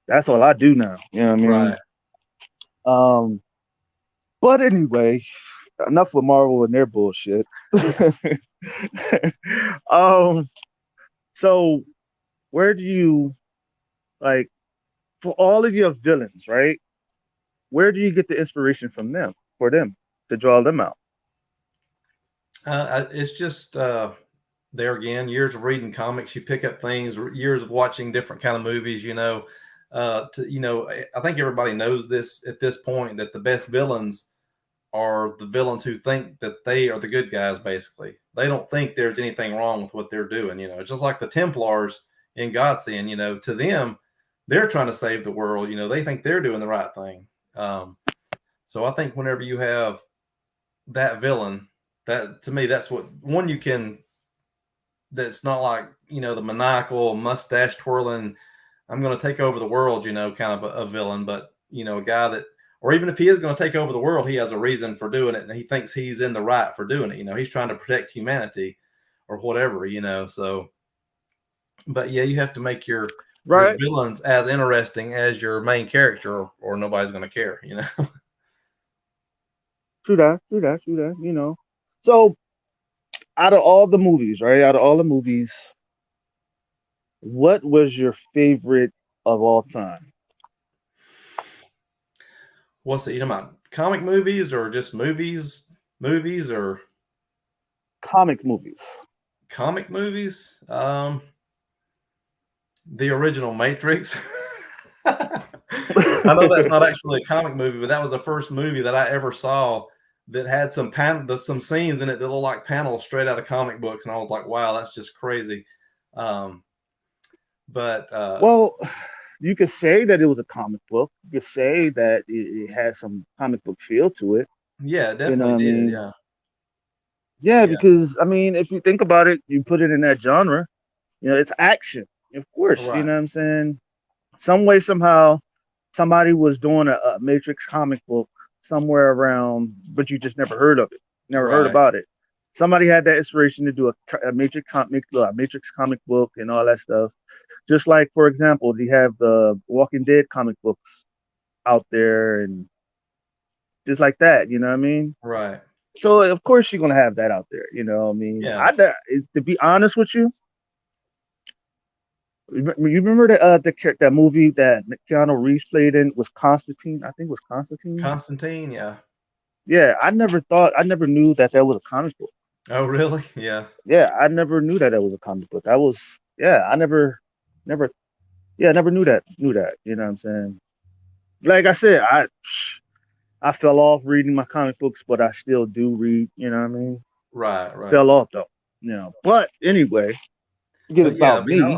Speaker 1: that's all I do now. You know what I mean?
Speaker 2: Right.
Speaker 1: Um, but anyway, enough with Marvel and their bullshit. um, so where do you, like, for all of your villains, right? Where do you get the inspiration from them for them to draw them out?
Speaker 2: It's just there again, years of reading comics, you pick up things, years of watching different kind of movies. I think everybody knows this at this point that the best villains are the villains who think that they are the good guys. Basically, they don't think there's anything wrong with what they're doing. Just like the Templars in Godsend. To them, they're trying to save the world. They think they're doing the right thing. So I think whenever you have that villain, that to me, that's what one you can. That's not like the maniacal mustache twirling I'm going to take over the world, kind of a villain, but a guy that, or even if he is going to take over the world, he has a reason for doing it, and he thinks he's in the right for doing it. He's trying to protect humanity, or whatever. So, but yeah, you have to make your
Speaker 1: Right.
Speaker 2: villains as interesting as your main character, or nobody's going to care.
Speaker 1: True that. True that. True that. So out of all the movies, right? Out of all the movies, what was your favorite of all time?
Speaker 2: What's it? You talking about comic movies or just movies or
Speaker 1: Comic movies.
Speaker 2: comic movies? The original Matrix. I know that's not actually a comic movie, but that was the first movie that I ever saw that had some scenes in it that looked like panels straight out of comic books, and I was like, wow, that's just crazy. Um, but
Speaker 1: Well, you could say that it was a comic book. You could say that it has some comic book feel to it.
Speaker 2: yeah, it
Speaker 1: You know what
Speaker 2: definitely
Speaker 1: I
Speaker 2: did.
Speaker 1: mean?
Speaker 2: Yeah,
Speaker 1: Yeah,
Speaker 2: yeah,
Speaker 1: because I mean, if you think about it, you put it in that genre, it's action. Of course, you
Speaker 2: right,
Speaker 1: know what I'm saying? Some way, somehow, somebody was doing a Matrix comic book somewhere around, but you just never heard of it, never heard
Speaker 2: right,
Speaker 1: about it. Somebody had that inspiration to do a Matrix comic book and all that stuff. Just like, for example, you have the Walking Dead comic books out there, and just like that. You know what I mean?
Speaker 2: right.
Speaker 1: So of course you're gonna have that out there. You know what I mean?
Speaker 2: Yeah,
Speaker 1: To be honest with you, you remember that movie that Keanu Reeves played in was Constantine? I think it was Constantine.
Speaker 2: Constantine. Yeah.
Speaker 1: Yeah, I never knew that that was a comic book.
Speaker 2: Oh, really? Yeah,
Speaker 1: Yeah, I never knew that that was a comic book. That was, yeah, never, yeah, I never knew that. You know what I'm saying? Like I said, I fell off reading my comic books, but I still do read. You know what I mean?
Speaker 2: right, right.
Speaker 1: Fell off though. But anyway, forget
Speaker 2: But yeah,
Speaker 1: about
Speaker 2: I mean,
Speaker 1: me.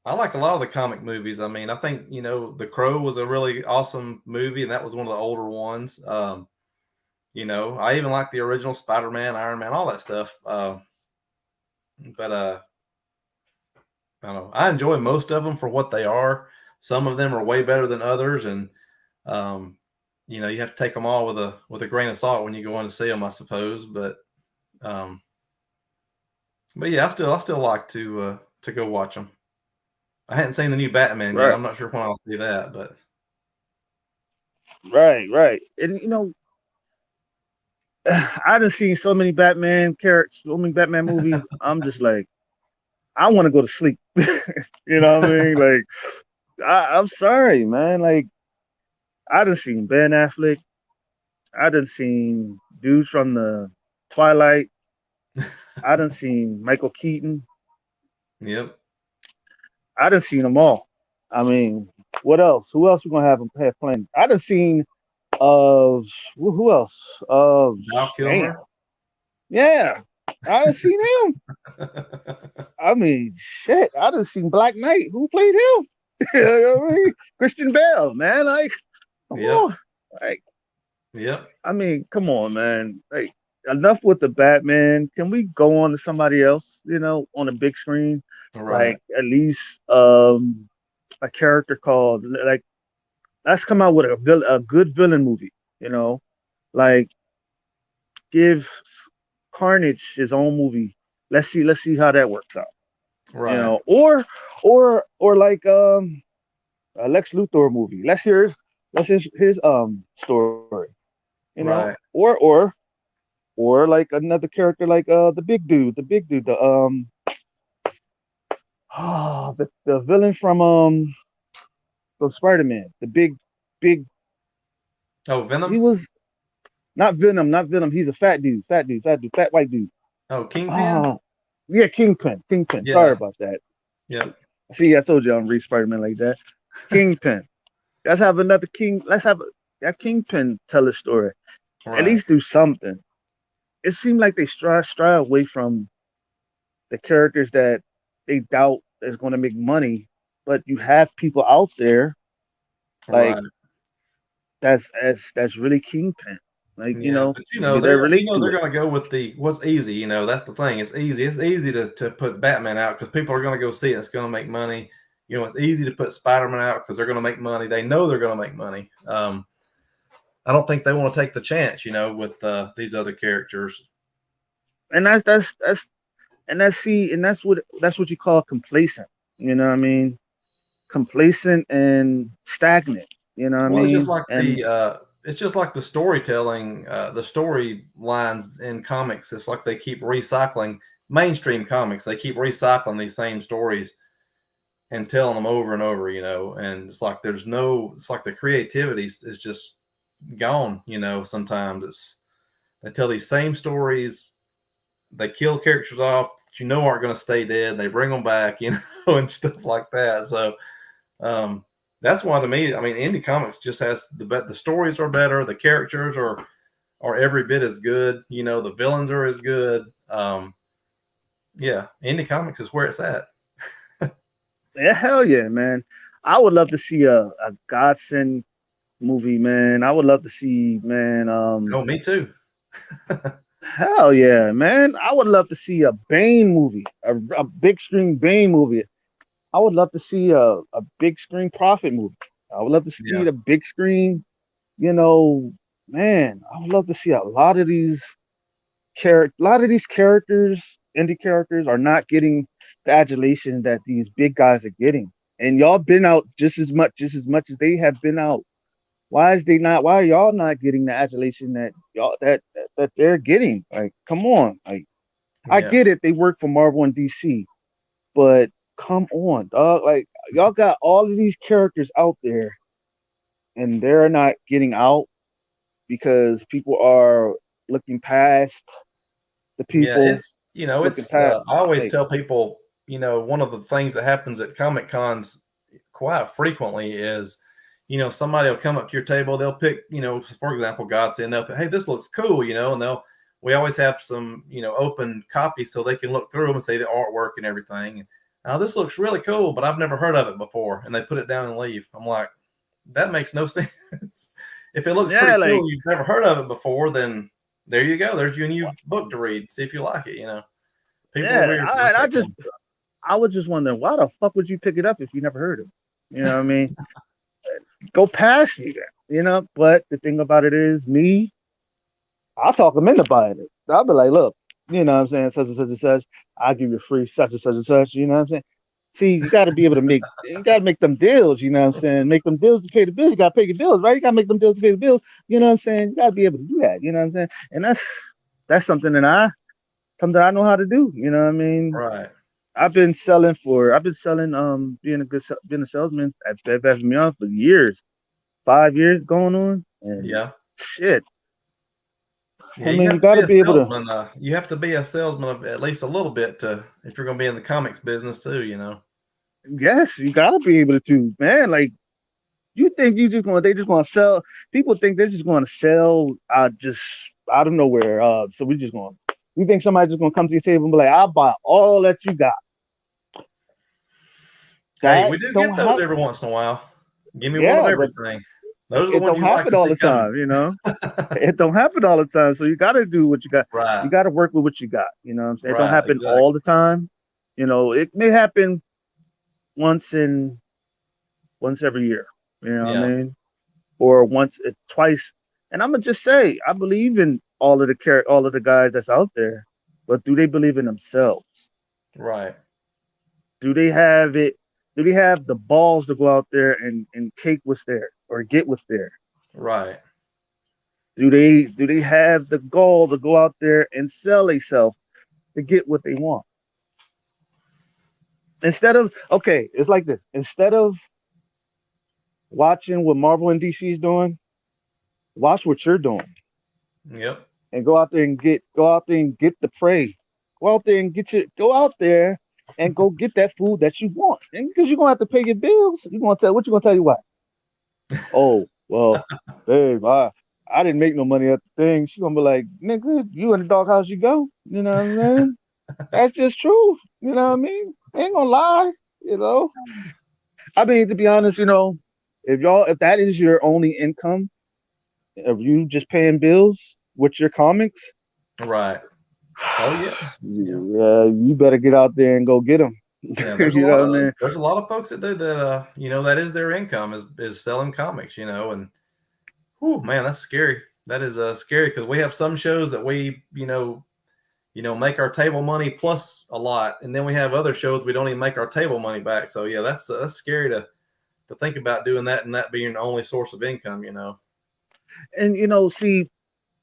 Speaker 2: I like a lot of the comic movies. I mean, I think The Crow was a really awesome movie, and that was one of the older ones. I even like the original Spider-Man, Iron Man, all that stuff. But I don't know. I enjoy most of them for what they are. Some of them are way better than others, and um, you have to take them all with a grain of salt when you go in to see them, I suppose. Um, but yeah, I still like to go watch them. I hadn't seen the new Batman yet.
Speaker 1: Right,
Speaker 2: I'm not sure when I'll see that, but
Speaker 1: right. And I done seen so many Batman characters, so many Batman movies. I'm just like, I want to go to sleep. You know what I mean? Like, I'm sorry, man. Like, I done seen Ben Affleck. I done seen dudes from the Twilight. I done seen Michael Keaton.
Speaker 2: yep,
Speaker 1: I done seen them all. I mean, what else? Who else we gonna have playing? I done seen who else?
Speaker 2: Val
Speaker 1: Damn,
Speaker 2: Kilmer.
Speaker 1: yeah, I done seen him. I mean, shit, I done seen Black Knight. Who played him? You know what I mean? Christian Bale, man. Like, come
Speaker 2: Yep,
Speaker 1: on. Like,
Speaker 2: yep,
Speaker 1: I mean, come on, man. Like, enough with the Batman. Can we go on to somebody else? On a big screen,
Speaker 2: right,
Speaker 1: like at least a character called like let's come out with a good villain movie. You know, like give Carnage his own movie. Let's see how that works out.
Speaker 2: right,
Speaker 1: Or like a Lex Luthor movie. Let's hear his story.
Speaker 2: right.
Speaker 1: Or like another character like the big dude, the villain from Spider-Man, the big
Speaker 2: Oh,
Speaker 1: he
Speaker 2: Venom.
Speaker 1: was not Venom. He's a fat white dude.
Speaker 2: Oh, Kingpin.
Speaker 1: Ah, yeah, Kingpin. Sorry
Speaker 2: Yeah,
Speaker 1: about that.
Speaker 2: yep,
Speaker 1: See, I told you I don't read Spider-Man like that. Kingpin. Let's have another king. Let's have that Kingpin tell a story. At
Speaker 2: right,
Speaker 1: least do something. It seemed like they stray away from the characters that they doubt is going to make money, but you have people out there like
Speaker 2: right.
Speaker 1: that's really Kingpin. Like
Speaker 2: Yeah, but
Speaker 1: they relate
Speaker 2: they're
Speaker 1: to it.
Speaker 2: gonna go with the what's easy. That's the thing. It's easy. It's easy to put Batman out because people are gonna go see it. It's gonna make money. It's easy to put Spider-Man out because they're going to make money. They know they're going to make money. I don't think they want to take the chance, with these other characters.
Speaker 1: And that's what you call complacent. You know what I mean? Complacent and stagnant. You know what I
Speaker 2: Well,
Speaker 1: mean? And
Speaker 2: it's just like the storytelling, the storylines in comics. It's like they keep recycling mainstream comics. They keep recycling these same stories and telling them over and over, and it's like it's like the creativity is just gone. Sometimes they tell these same stories, they kill characters off that aren't going to stay dead, they bring them back, and stuff like that. So that's why, to me, I mean, indie comics just has the stories are better, the characters are every bit as good, the villains are as good. Yeah, indie comics is where it's at.
Speaker 1: yeah, hell yeah, man. I would love to see a Godson movie, man. I would love to see, man.
Speaker 2: Oh, me too.
Speaker 1: Hell yeah, man. I would love to see a Bane movie, a big screen Bane movie. I would love to see a big screen Prophet movie. I would love to see
Speaker 2: Yeah,
Speaker 1: the big screen, you know, man. I would love to see a lot of these characters, indie characters, are not getting the adulation that these big guys are getting. And y'all been out just as much as they have been out. Why are y'all not getting the adulation that y'all that they're getting? Like, come on. Like, I
Speaker 2: yeah,
Speaker 1: get it, they work for Marvel and DC, but come on, dog. Like, y'all got all of these characters out there and they're not getting out because people are looking past the
Speaker 2: yeah.
Speaker 1: people, looking
Speaker 2: It's
Speaker 1: past,
Speaker 2: I always
Speaker 1: like,
Speaker 2: tell people, one of the things that happens at Comic Cons quite frequently is, somebody will come up to your table, they'll pick, for example, Godsend up, hey, this looks cool, and we always have some, open copies so they can look through them and say the artwork and everything. Now this looks really cool, but I've never heard of it before, and they put it down and leave. I'm like, that makes no sense. If it looks
Speaker 1: yeah,
Speaker 2: pretty
Speaker 1: like,
Speaker 2: cool, you've never heard of it before, then there you go. There's your new book to read. See if you like it. People are
Speaker 1: yeah.
Speaker 2: weird about that kind of stuff.
Speaker 1: I was just wondering, why the fuck would you pick it up if you never heard of it? You know what I mean? Go past me there, But the thing about it is, I'll talk them into buying it. I'll be like, look, you know what I'm saying, such and such and such. I'll give you free such and such and such. You know what I'm saying? See, you got to be able to make them deals. You know what I'm saying? Make them deals to pay the bills. You got to pay your bills, right? You got to make them deals to pay the bills. You know what I'm saying? You got to be able to do that. You know what I'm saying? And that's something I know how to do. You know what I mean?
Speaker 2: Right.
Speaker 1: I've been selling, being a salesman at Bed Bath & Beyond for years, 5 years going on, and
Speaker 2: Yeah.
Speaker 1: shit.
Speaker 2: Yeah.
Speaker 1: I
Speaker 2: You
Speaker 1: mean, you
Speaker 2: have to
Speaker 1: got
Speaker 2: be
Speaker 1: to
Speaker 2: a
Speaker 1: be able to.
Speaker 2: salesman. You have to be a salesman of at least a little bit if you're going to be in the comics business too.
Speaker 1: Yes, you got to be able to, man. Like, you think they just gonna sell? People think they're just gonna sell just out of nowhere. So we just gonna. You think somebody's just gonna come to your table and be like, "I'll buy all that you got"?
Speaker 2: Hey,
Speaker 1: That
Speaker 2: we do
Speaker 1: don't
Speaker 2: get those
Speaker 1: have.
Speaker 2: every once in a while. Give me one of
Speaker 1: Yeah, but
Speaker 2: everything. Those are the
Speaker 1: it
Speaker 2: ones
Speaker 1: don't
Speaker 2: you like
Speaker 1: happen
Speaker 2: to
Speaker 1: all
Speaker 2: see
Speaker 1: the
Speaker 2: coming.
Speaker 1: time. It don't happen all the time. So you got to do what you got.
Speaker 2: Right.
Speaker 1: You got to work with what you got. You know what I'm saying? It don't
Speaker 2: Right.
Speaker 1: happen all
Speaker 2: Exactly.
Speaker 1: the time. It may happen once once every year. You know what I
Speaker 2: Yeah.
Speaker 1: mean? Or twice. And I'm gonna just say, I believe in all of the guys that's out there, but do they believe in themselves?
Speaker 2: Right.
Speaker 1: Do they have it? Do they have the balls to go out there and take what's there or get what's there?
Speaker 2: Right.
Speaker 1: Do they have the gall to go out there and sell themselves to get what they want? Instead of, okay, it's like this. Instead of watching what Marvel and DC is doing, watch what you're doing
Speaker 2: Yep.
Speaker 1: and go out there and get the prey. Go out there and go get that food that you want. And because you're gonna have to pay your bills, you're gonna tell you what? Oh, well, babe, I didn't make no money at the thing. She's gonna be like, nigga, you in the doghouse you go. You know what I'm saying? That's just true. You know what I mean? I ain't gonna lie, you know. I mean, to be honest, if that is your only income, if you just paying bills with your comics,
Speaker 2: Right. Oh yeah. Yeah.
Speaker 1: yeah, you better get out there and go get them.
Speaker 2: Yeah,
Speaker 1: You know what I mean?
Speaker 2: there's a lot of folks that do that. That is their income is selling comics. And whew, man, that's scary. That is scary because we have some shows that we make our table money plus a lot, and then we have other shows we don't even make our table money back. So yeah, that's scary to think about doing that and that being the only source of income.
Speaker 1: And see,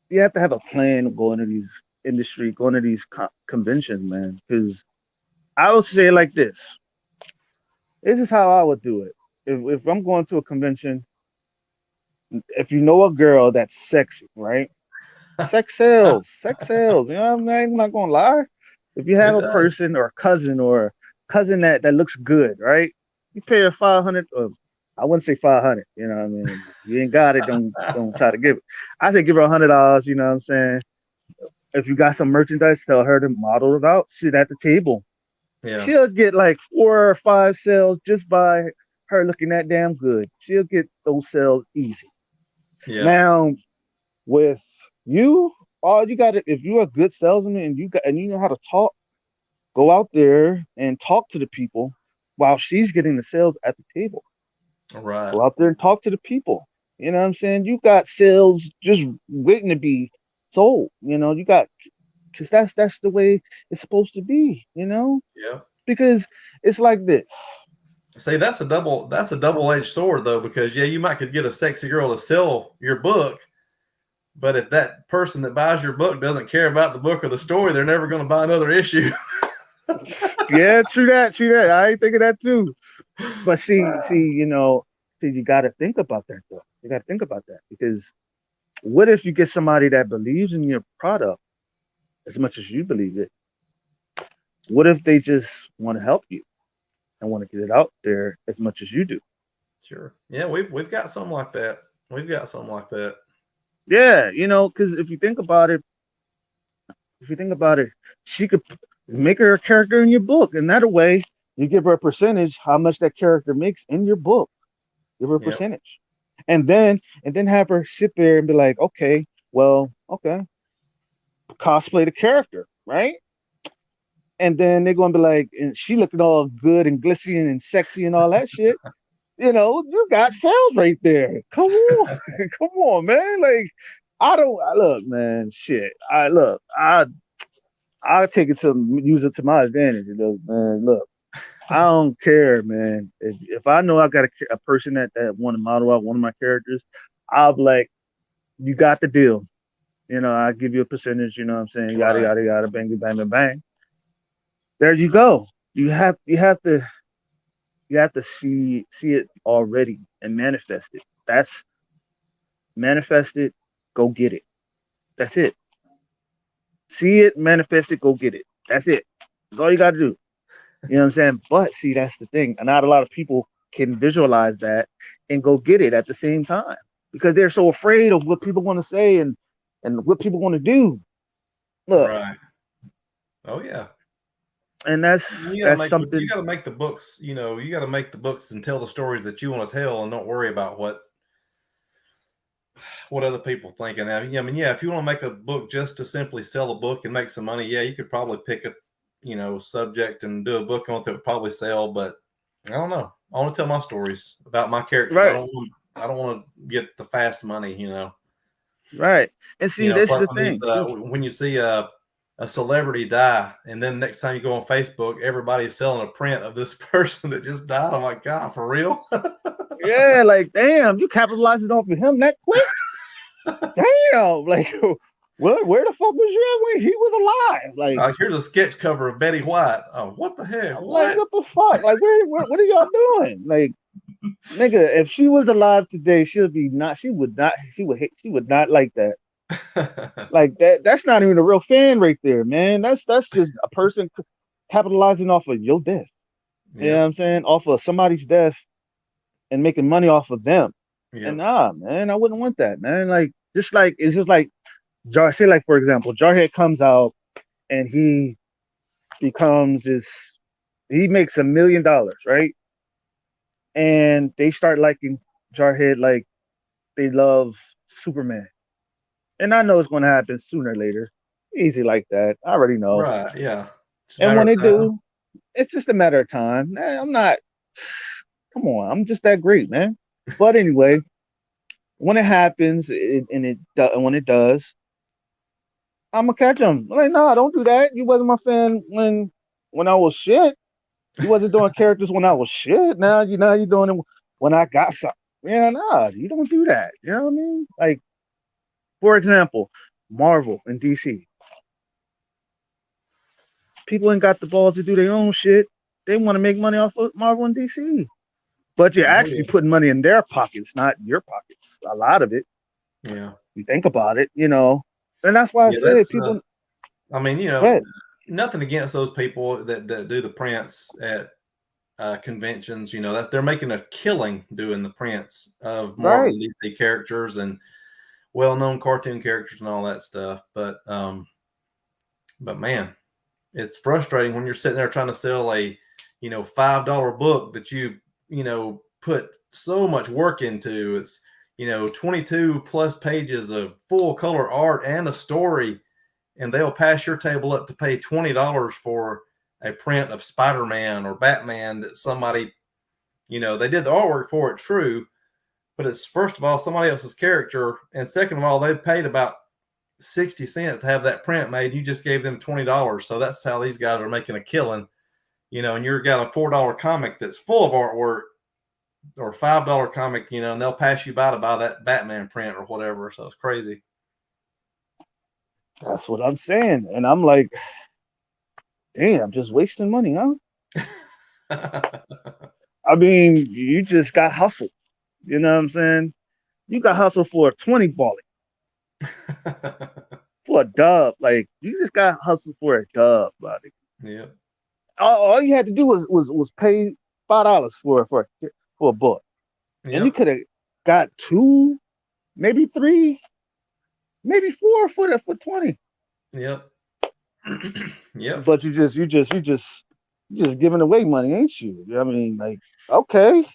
Speaker 1: you have to have a plan going to these industry, going to these conventions, man. Because I would say it like this. This is how I would do it. If I'm going to a convention, if you know a girl that's sexy, right? Sex sells, sex sells. You know what I mean? I'm not gonna lie. If you have
Speaker 2: It
Speaker 1: a
Speaker 2: does.
Speaker 1: person or a cousin that looks good, right? You pay her 500. I wouldn't say 500. You know what I mean? If you ain't got it, don't try to give it. I say give her $100. You know what I'm saying? If you got some merchandise, tell her to model it out. Sit at the table.
Speaker 2: Yeah,
Speaker 1: She'll get like 4 or 5 sales just by her looking that damn good. She'll get those sales easy.
Speaker 2: yeah,
Speaker 1: Now with you, all you got to if you're a good salesman and you know how to talk, go out there and talk to the people while she's getting the sales at the table.
Speaker 2: right.
Speaker 1: Go out there and talk to the people. You know what I'm saying? You got sales just waiting to be sold. You got because that's the way it's supposed to be.
Speaker 2: Yeah.
Speaker 1: Because it's like this.
Speaker 2: See, that's a double edged sword though, because yeah, you might could get a sexy girl to sell your book, but if that person that buys your book doesn't care about the book or the story, they're never going to buy another issue.
Speaker 1: Yeah, true that, true that. I ain't thinking that too. But see, you got to think about that though. You got to think about that because what if you get somebody that believes in your product as much as you believe it? What if they just want to help you and want to get it out there as much as you do?
Speaker 2: Sure. Yeah, we've got something like that. We've got something like that.
Speaker 1: Yeah, because if you think about it, she could make her a character in your book, and that way you give her a percentage how much that character makes in your book. Give her a
Speaker 2: Yep.
Speaker 1: percentage, and then have her sit there and be like, okay, well, okay, cosplay the character, right? And then they're gonna be like, and she looking all good and glistening and sexy and all that shit. You got sales right there. Come on, come on, man. Like, look, man. Shit, I take it to use it to my advantage. Man. Look, I don't care, man. If I know I got a person that want to model out one of my characters, I'll be like, you got the deal. I give you a percentage. You know what I'm saying? Yada
Speaker 2: Right.
Speaker 1: yada yada, bang bang bang bang. There you go. You have to see it already and manifest it. That's manifest it. Go get it. That's it. See it, manifest it, go get it. That's it. That's all you got to do. You know what I'm saying? But see, that's the thing. Not a lot of people can visualize that and go get it at the same time because they're so afraid of what people want to say and what people want to do. Look,
Speaker 2: Right. Oh yeah.
Speaker 1: and that's
Speaker 2: You got to
Speaker 1: that's
Speaker 2: make you
Speaker 1: something.
Speaker 2: got to make the books. You got to make the books and tell the stories that you want to tell, and don't worry about what other people think. And I mean, yeah, if you want to make a book just to simply sell a book and make some money, yeah, you could probably pick a subject and do a book on it that would probably sell. But I don't know. I want to tell my stories about my characters. I
Speaker 1: Right,
Speaker 2: don't want. I don't want to get the fast money.
Speaker 1: right. And see,
Speaker 2: It's
Speaker 1: this is
Speaker 2: like
Speaker 1: the thing too.
Speaker 2: when you see a celebrity die, and then next time you go on Facebook, everybody's selling a print of this person that just died. I'm like, God, for real?
Speaker 1: Yeah, like damn, you capitalizing off of him that quick? Damn, like where the fuck was you at when he was alive? Like,
Speaker 2: Here's a sketch cover of Betty White. Oh, what the heck?
Speaker 1: I'm like,
Speaker 2: What?
Speaker 1: what the fuck? Like, what are y'all doing? Like, nigga, if she was alive today, she would not like that. Like that's not even a real fan right there, man. That's just a person capitalizing off of your death. You know what
Speaker 2: Yep.
Speaker 1: I'm saying? Off of somebody's death and making money off of them. And
Speaker 2: Yep.
Speaker 1: nah, man, I wouldn't want that, man. Like, it's just like say like for example, Jarhead comes out and he becomes this he makes $1 million, right? And they start liking Jarhead like they love Superman. And I know it's gonna happen sooner or later. Easy like that. I already know.
Speaker 2: Right. Yeah. Just a
Speaker 1: And
Speaker 2: matter
Speaker 1: when
Speaker 2: of
Speaker 1: they
Speaker 2: time.
Speaker 1: do, It's just a matter of time. I'm not. Come on, I'm just that great, man. But anyway, when it happens, when it does, I'm gonna catch him. Like, nah, don't do that. You wasn't my fan when I was shit. You wasn't doing characters when I was shit. Now you doing it when I got something. Yeah, nah, you don't do that. You know what I mean? Like, for example, Marvel and DC. People ain't got the balls to do their own shit. They want to make money off of Marvel and DC. But you're
Speaker 2: Oh
Speaker 1: actually putting money in their pockets, not your pockets. A lot of it.
Speaker 2: yeah,
Speaker 1: You think about it, and that's why I
Speaker 2: yeah.
Speaker 1: said
Speaker 2: That's
Speaker 1: people.
Speaker 2: I mean,
Speaker 1: Right,
Speaker 2: nothing against those people that do the prints at conventions. That's they're making a killing doing the prints of Marvel
Speaker 1: right.
Speaker 2: and DC characters and well-known cartoon characters and all that stuff. But man, it's frustrating when you're sitting there trying to sell a $5 book that put so much work into. It's 22 plus pages of full color art and a story, and they'll pass your table up to pay $20 for a print of Spider-Man or Batman that somebody, they did the artwork for it, true, but it's first of all somebody else's character, and second of all they paid about 60 cents to have that print made. You just gave them $20. So that's how these guys are making a killing, and you've got a $4 comic that's full of artwork, or $5 comic, and they'll pass you by to buy that Batman print or whatever. So it's crazy.
Speaker 1: That's what I'm saying, and I'm like, damn, just wasting money, huh? I mean, you just got hustled. You know what I'm saying? You got hustled for a 20 ball, for a dub. Like you just got hustled for a dub, buddy.
Speaker 2: Yeah.
Speaker 1: All you had to do was pay $5 for a book, and you
Speaker 2: Yep.
Speaker 1: could have got two, maybe three, maybe four for 20.
Speaker 2: Yep. Yep.
Speaker 1: But you just giving away money, ain't you? I mean, like, okay,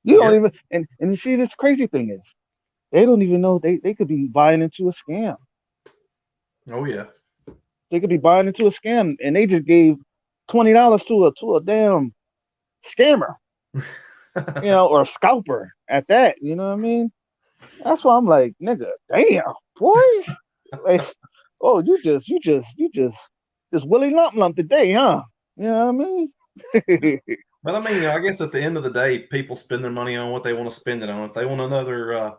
Speaker 1: you don't
Speaker 2: Yep.
Speaker 1: even and you see this crazy thing is they don't even know they could be buying into a scam.
Speaker 2: Oh yeah.
Speaker 1: They could be buying into a scam, and they just gave $20 to a damn scammer, or a scalper at that. You know what I mean? That's why I'm like, nigga, damn, boy, like, oh, you just willy lump today, huh? You know what I mean?
Speaker 2: But I mean, I guess at the end of the day, people spend their money on what they want to spend it on. If they want another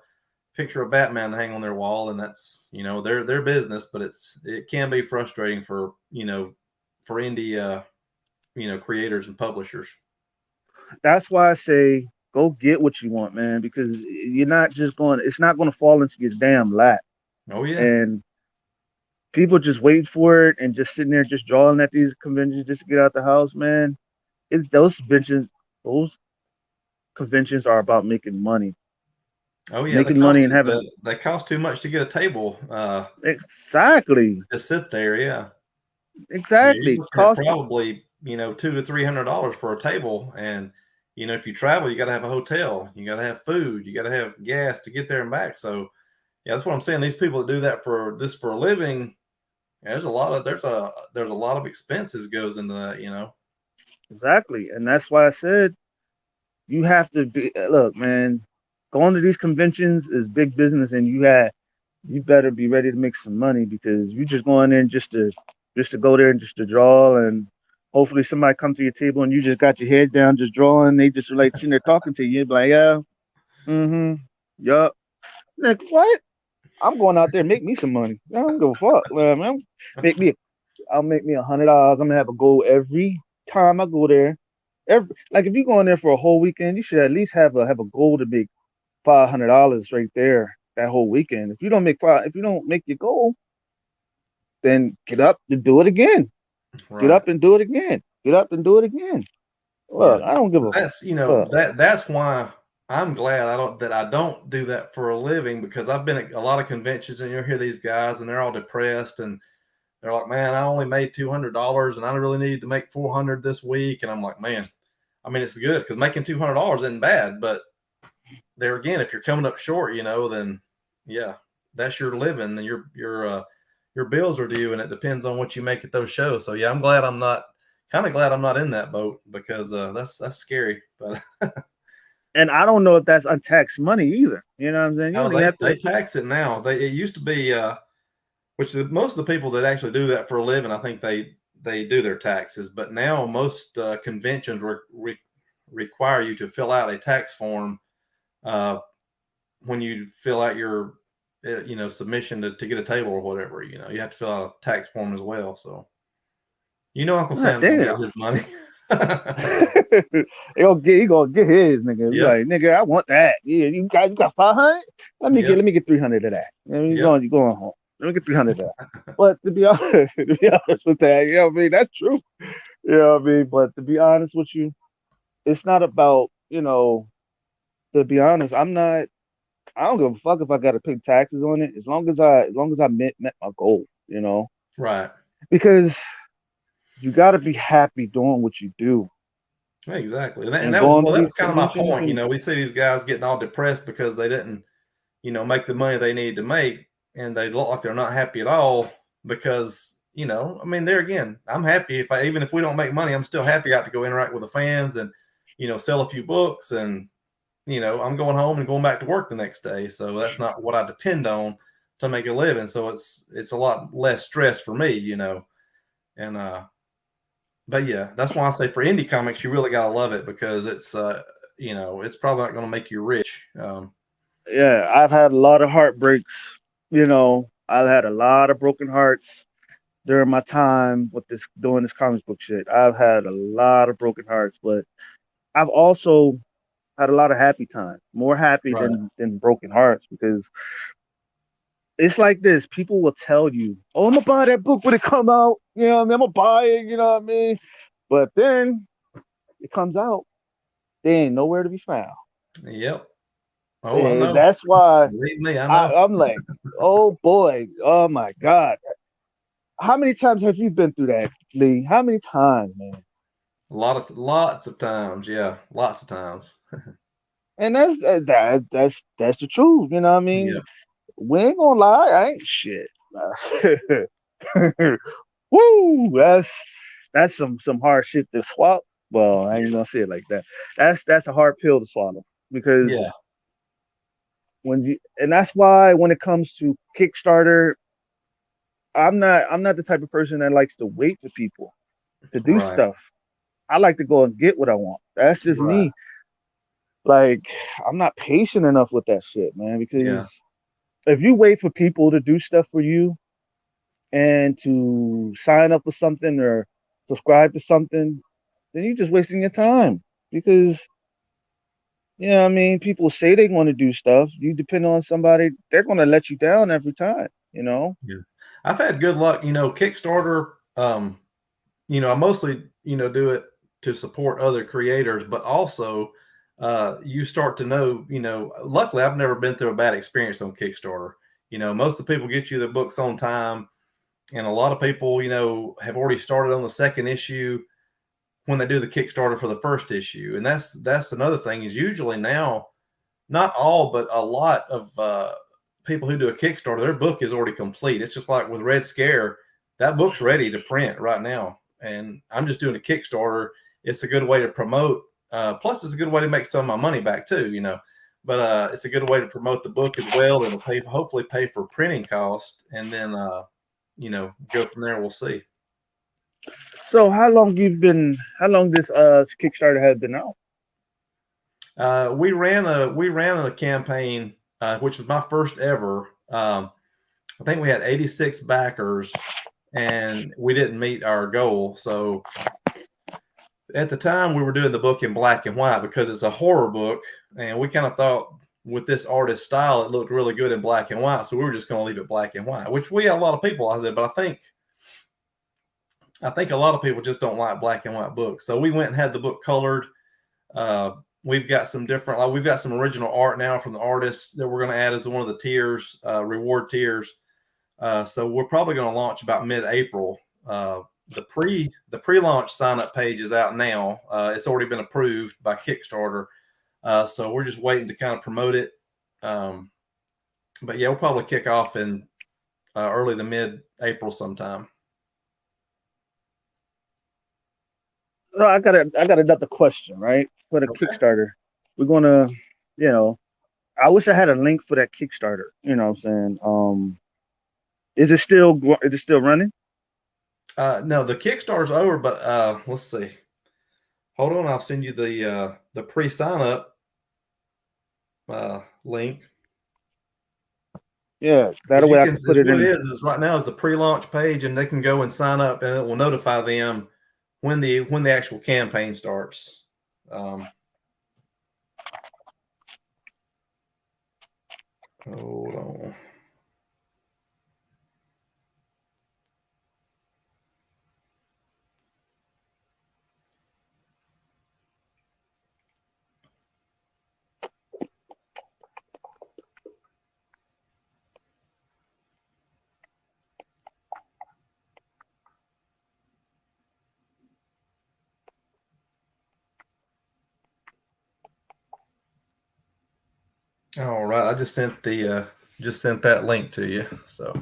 Speaker 2: picture of Batman to hang on their wall, and that's their business. But it can be frustrating for indie creators and publishers.
Speaker 1: That's why I say go get what you want, man, because you're not just going. It's not going to fall into your damn lap,
Speaker 2: Oh yeah.
Speaker 1: and people just wait for it and just sitting there just drawing at these conventions just to get out the house, man. It's those conventions are about
Speaker 2: Oh yeah.
Speaker 1: making money and having
Speaker 2: They cost too much to get a table.
Speaker 1: exactly,
Speaker 2: Just sit there. Yeah. You're
Speaker 1: exactly
Speaker 2: looking at
Speaker 1: cost.
Speaker 2: probably $200 to $300 for a table, and if you travel, you got to have a hotel, you got to have food, you got to have gas to get there and back. So yeah, that's what I'm saying. These people that do that for a living, there's a lot of expenses goes into that.
Speaker 1: Exactly, and that's why I said you have to be. Look, man, going to these conventions is big business, and you better be ready to make some money because you just going in just to go there and just to draw, and hopefully somebody come to your table and you just got your head down just drawing. They just like sitting there talking to you, be like, yeah, mm-hmm, yup. Like what? I'm going out there and make me some money. I don't give a fuck, man. Make me I'll make me $100. I'm gonna have a goal every time I go there. Like if you go in there for a whole weekend, you should at least have a goal to make $500 right there that whole weekend. If you don't make your goal, then get up and do it again. Get
Speaker 2: Right.
Speaker 1: up and do it again. Get up and do it again.
Speaker 2: Yeah.
Speaker 1: Look, I don't give a
Speaker 2: That's
Speaker 1: fuck.
Speaker 2: that's why I'm glad I don't do that for a living, because I've been at a lot of conventions and you'll hear these guys and they're all depressed and they're like, man, I only made $200 and I really need to make 400 this week. And I'm like, man, I mean, it's good because making $200 isn't bad, but there again, if you're coming up short, then yeah, that's your living, and your bills are due, and it depends on what you make at those shows. So yeah, I'm glad I'm not kind of glad I'm not in that boat because that's scary. But
Speaker 1: And I don't know if that's untaxed money either. You know what I'm saying? You
Speaker 2: no,
Speaker 1: don't even have
Speaker 2: they
Speaker 1: to.
Speaker 2: tax it now. It used to be most of the people that actually do that for a living, I think they do their taxes. But now most conventions require you to fill out a tax form uh, when you fill out your submission to get a table or whatever. You have to fill out a tax form as well. So Uncle
Speaker 1: Ah,
Speaker 2: Sam's gonna
Speaker 1: damn.
Speaker 2: get his money.
Speaker 1: He gonna get his nigga. Be
Speaker 2: Yep.
Speaker 1: like, nigga, I want that. Yeah, you got 500.
Speaker 2: Yep.
Speaker 1: Let me get 300 of that.
Speaker 2: Yep.
Speaker 1: You going home. Let me get 300 of that. But to be honest, to be honest with that, you know what I mean? That's true. You know what I mean? But to be honest with you, it's not about, to be honest, I don't give a fuck if I gotta pay taxes on it, as long as I met my goal,
Speaker 2: Right.
Speaker 1: because you gotta be happy doing what you do
Speaker 2: Exactly. And
Speaker 1: and
Speaker 2: that was
Speaker 1: going
Speaker 2: well,
Speaker 1: to
Speaker 2: that
Speaker 1: these
Speaker 2: was kind of my
Speaker 1: conventions
Speaker 2: point.
Speaker 1: and
Speaker 2: We see these guys getting all depressed because they didn't, make the money they needed to make, and they look like they're not happy at all because, I mean, there again, I'm happy even if we don't make money, I'm still happy out to go interact with the fans and, sell a few books and, I'm going home and going back to work the next day. So that's not what I depend on to make a living. So it's a lot less stress for me. And but yeah, that's why I say for indie comics, you really gotta love it because it's probably not going to make you rich.
Speaker 1: yeah, I've had a lot of heartbreaks. I've had a lot of broken hearts during my time with this doing this comic book shit. I've had a lot of broken hearts, but I've also had a lot of happy times, more happy
Speaker 2: Right.
Speaker 1: than broken hearts, because it's like this. People will tell you, "Oh, I'm gonna buy that book when it come out." What I mean? I'm gonna buy it. You know what I mean? But then it comes out, they ain't nowhere to be found.
Speaker 2: Yep. Oh, I
Speaker 1: And
Speaker 2: know.
Speaker 1: that's why
Speaker 2: Believe me, I know.
Speaker 1: I'm like, oh boy, oh my god. How many times have you been through that, Lee? How many times, man?
Speaker 2: Lots of times. Yeah, lots of times.
Speaker 1: And that's the truth. You know what I
Speaker 2: Yeah.
Speaker 1: mean? We ain't gonna lie, I ain't shit. Woo! That's some hard shit to swallow. Well, I ain't gonna say it like that. That's a hard pill to swallow, because
Speaker 2: Yeah.
Speaker 1: and that's why when it comes to Kickstarter, I'm not the type of person that likes to wait for people to do
Speaker 2: Right.
Speaker 1: stuff. I like to go and get what I want. That's just
Speaker 2: Right.
Speaker 1: me. Like, I'm not patient enough with that shit, man,
Speaker 2: Yeah.
Speaker 1: because if you wait for people to do stuff for you and to sign up for something or subscribe to something, then you're just wasting your time. Because, I mean, people say they want to do stuff. You depend on somebody, they're going to let you down every time.
Speaker 2: Yeah. I've had good luck. Kickstarter. I mostly do it to support other creators, but also you start to know. Luckily, I've never been through a bad experience on Kickstarter. Most of the people get you their books on time, and a lot of people, have already started on the second issue when they do the Kickstarter for the first issue. And that's another thing is usually now, not all, but a lot of people who do a Kickstarter, their book is already complete. It's just like with Red Scare, that book's ready to print right now. And I'm just doing a Kickstarter. It's a good way to promote. Plus, it's a good way to make some of my money back too. But it's a good way to promote the book as well. It'll hopefully pay for printing cost, and then go from there. We'll see.
Speaker 1: So how long this Kickstarter has been out?
Speaker 2: We ran a campaign, which was my first ever. I think we had 86 backers, and we didn't meet our goal. So at the time, we were doing the book in black and white because it's a horror book, and we kind of thought with this artist style, it looked really good in black and white. So we were just going to leave it black and white, which we had a lot of people. I said, but I think a lot of people just don't like black and white books. So we went and had the book colored. Uh, we've got some we've got some original art now from the artist that we're going to add as one of the tiers, reward tiers. So we're probably going to launch about mid-April. The pre-launch sign-up page is out now. It's already been approved by Kickstarter. So we're just waiting to kind of promote it. But yeah, we'll probably kick off in early to mid-April sometime.
Speaker 1: So I got another question, right? For the
Speaker 2: Okay.
Speaker 1: Kickstarter, we're gonna, you know, I wish I had a link for that Kickstarter. You know what I'm saying? Is it still running?
Speaker 2: No, the Kickstarter's over, but let's see. Hold on, I'll send you the pre sign up link.
Speaker 1: Yeah, that
Speaker 2: Because you
Speaker 1: way I
Speaker 2: can,
Speaker 1: could put
Speaker 2: is
Speaker 1: it
Speaker 2: what it
Speaker 1: in.
Speaker 2: is right now is the pre-launch page, and they can go and sign up, and it will notify them when the actual campaign starts. Um, Hold on. All right, I just sent that link to you. So,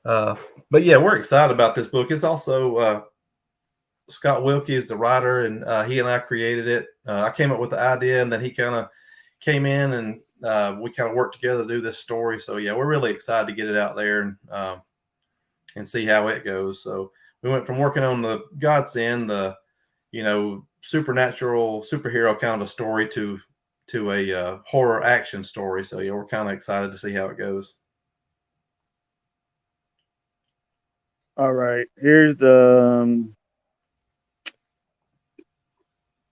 Speaker 2: uh, but yeah, we're excited about this book. It's also Scott Wilkie is the writer, and he and I created it. I came up with the idea, and then he kind of came in, and we kind of worked together to do this story. So yeah, we're really excited to get it out there and see how it goes. So we went from working on the Godsend, the supernatural superhero kind of a story to a horror action story. So yeah, we're kind of excited to see how it goes.
Speaker 1: All right, here's the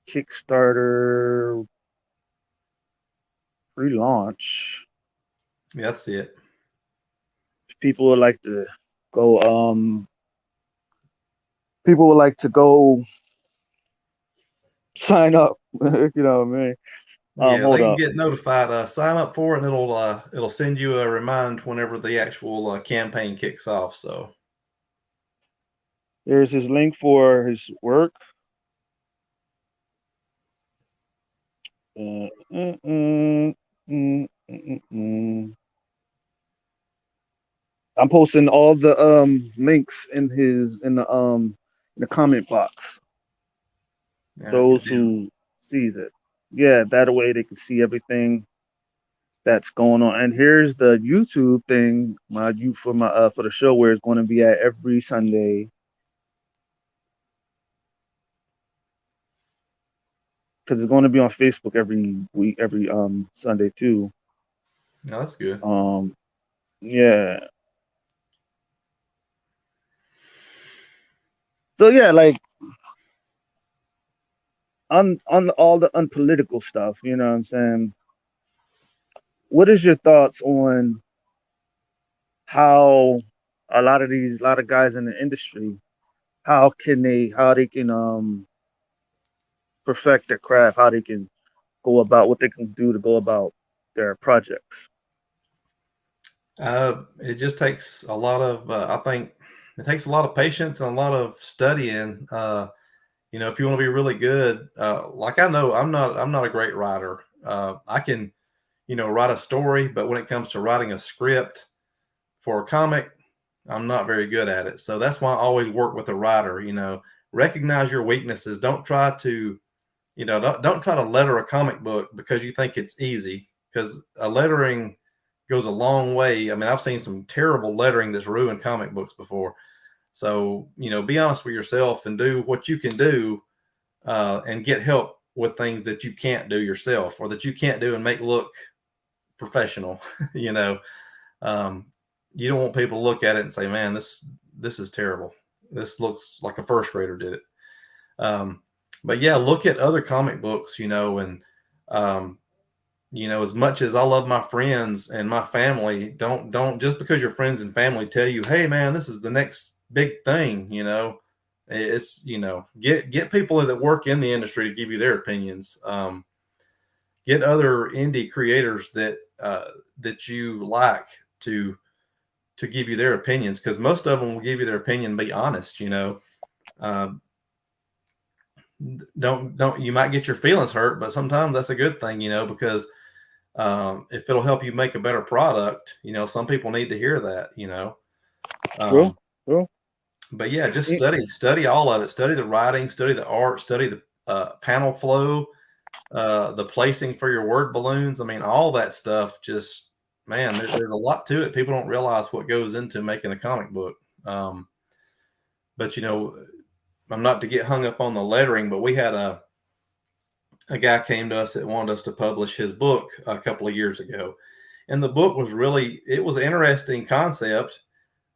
Speaker 1: Kickstarter pre-launch.
Speaker 2: Yeah, that's it.
Speaker 1: People would like to go. People would like to go sign up. You know what I mean?
Speaker 2: Yeah,
Speaker 1: Hold
Speaker 2: they can
Speaker 1: up.
Speaker 2: get notified. Sign up for it, and it'll send you a remind whenever the actual campaign kicks off. So
Speaker 1: Here's his link for his work. Uh, mm, mm, mm, mm. I'm posting all the links in the comment box.
Speaker 2: yeah, good
Speaker 1: Those
Speaker 2: deal.
Speaker 1: who sees it, yeah, that way they can see everything that's going on. And here's the YouTube thing, my for the show where it's going to be at every Sunday because it's going to be on Facebook every week, every Sunday too.
Speaker 2: No, that's good.
Speaker 1: Um, yeah. So yeah, like on all the unpolitical stuff, you know what I'm saying? What is your thoughts on how a lot of guys in the industry, how they can perfect their craft, how they can go about what they can do to go about their projects.
Speaker 2: It just takes a lot of, I think, it takes a lot of patience and a lot of studying. If you want to be really good, like I know I'm not a great writer. I can, write a story, but when it comes to writing a script for a comic, I'm not very good at it. So that's why I always work with a writer. Recognize your weaknesses. Don't try to, don't try to letter a comic book because you think it's easy. Because a lettering goes a long way. I mean, I've seen some terrible lettering that's ruined comic books before. So, be honest with yourself and do what you can do, and get help with things that you can't do yourself or that you can't do and make look professional. you know, um, you don't want people to look at it and say, "Man, this is terrible. This looks like a first grader did it." Um, but yeah, look at other comic books, and um, as much as I love my friends and my family, don't just because your friends and family tell you, "Hey, man, this is the next big thing," it's get people that work in the industry to give you their opinions. Get other indie creators that you like to give you their opinions because most of them will give you their opinion and be honest. Uh, don't you might get your feelings hurt, but sometimes that's a good thing, because if it'll help you make a better product, some people need to hear that.
Speaker 1: True,
Speaker 2: Um,
Speaker 1: true.
Speaker 2: but yeah, just study all of it. Study the writing, study the art, study the panel flow, the placing for your word balloons. I mean, all that stuff. Just man, there's a lot to it. People don't realize what goes into making a comic book. Um, but I'm not to get hung up on the lettering, but we had a guy came to us that wanted us to publish his book a couple of years ago, and the book was it was an interesting concept,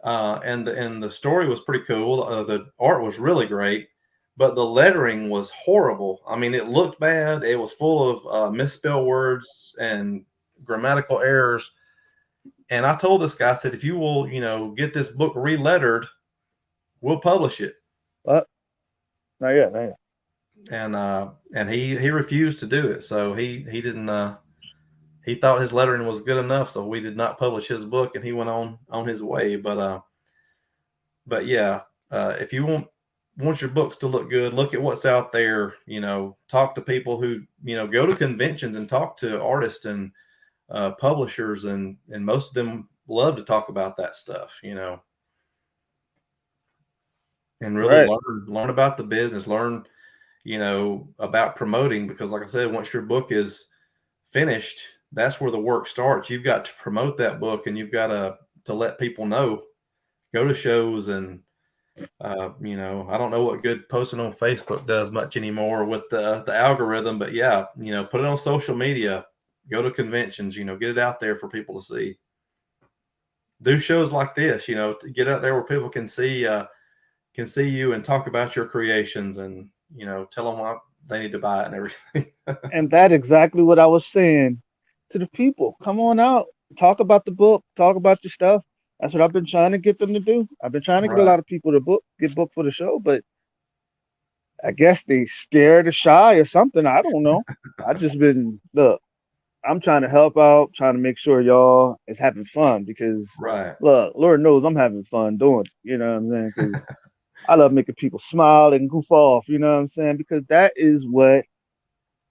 Speaker 2: and the story was pretty cool. The art was really great, but the lettering was horrible. I mean, it looked bad. It was full of misspelled words and grammatical errors. And I told this guy, I said, if you will, get this book relettered, we'll publish it.
Speaker 1: What? Not yet, not yet.
Speaker 2: And he refused to do it. So he didn't. He thought his lettering was good enough, so we did not publish his book, and he went on his way. But yeah, if you want your books to look good, look at what's out there. Talk to people who go to conventions and talk to artists and publishers, and most of them love to talk about that stuff. And really
Speaker 1: Right.
Speaker 2: learn about the business, learn about promoting, because like I said, once your book is finished, that's where the work starts. You've got to promote that book, and you've got to let people know, go to shows, and I don't know what good posting on Facebook does much anymore with the algorithm, but yeah, put it on social media, go to conventions, get it out there for people to see. Do shows like this, to get out there where people can see you and talk about your creations, and tell them why they need to buy it and everything.
Speaker 1: And that's exactly what I was saying to the people. Come on out, talk about the book, talk about your stuff. That's what I've been trying to get them to do. I've been trying to get a
Speaker 2: Right,
Speaker 1: lot of people to get booked for the show, but I guess they scared or shy or something. I don't know. I just been look. I'm trying to help out, trying to make sure y'all is having fun because
Speaker 2: right,
Speaker 1: look, Lord knows I'm having fun doing it. You know what I'm saying? Because I love making people smile and goof off. You know what I'm saying? Because that is what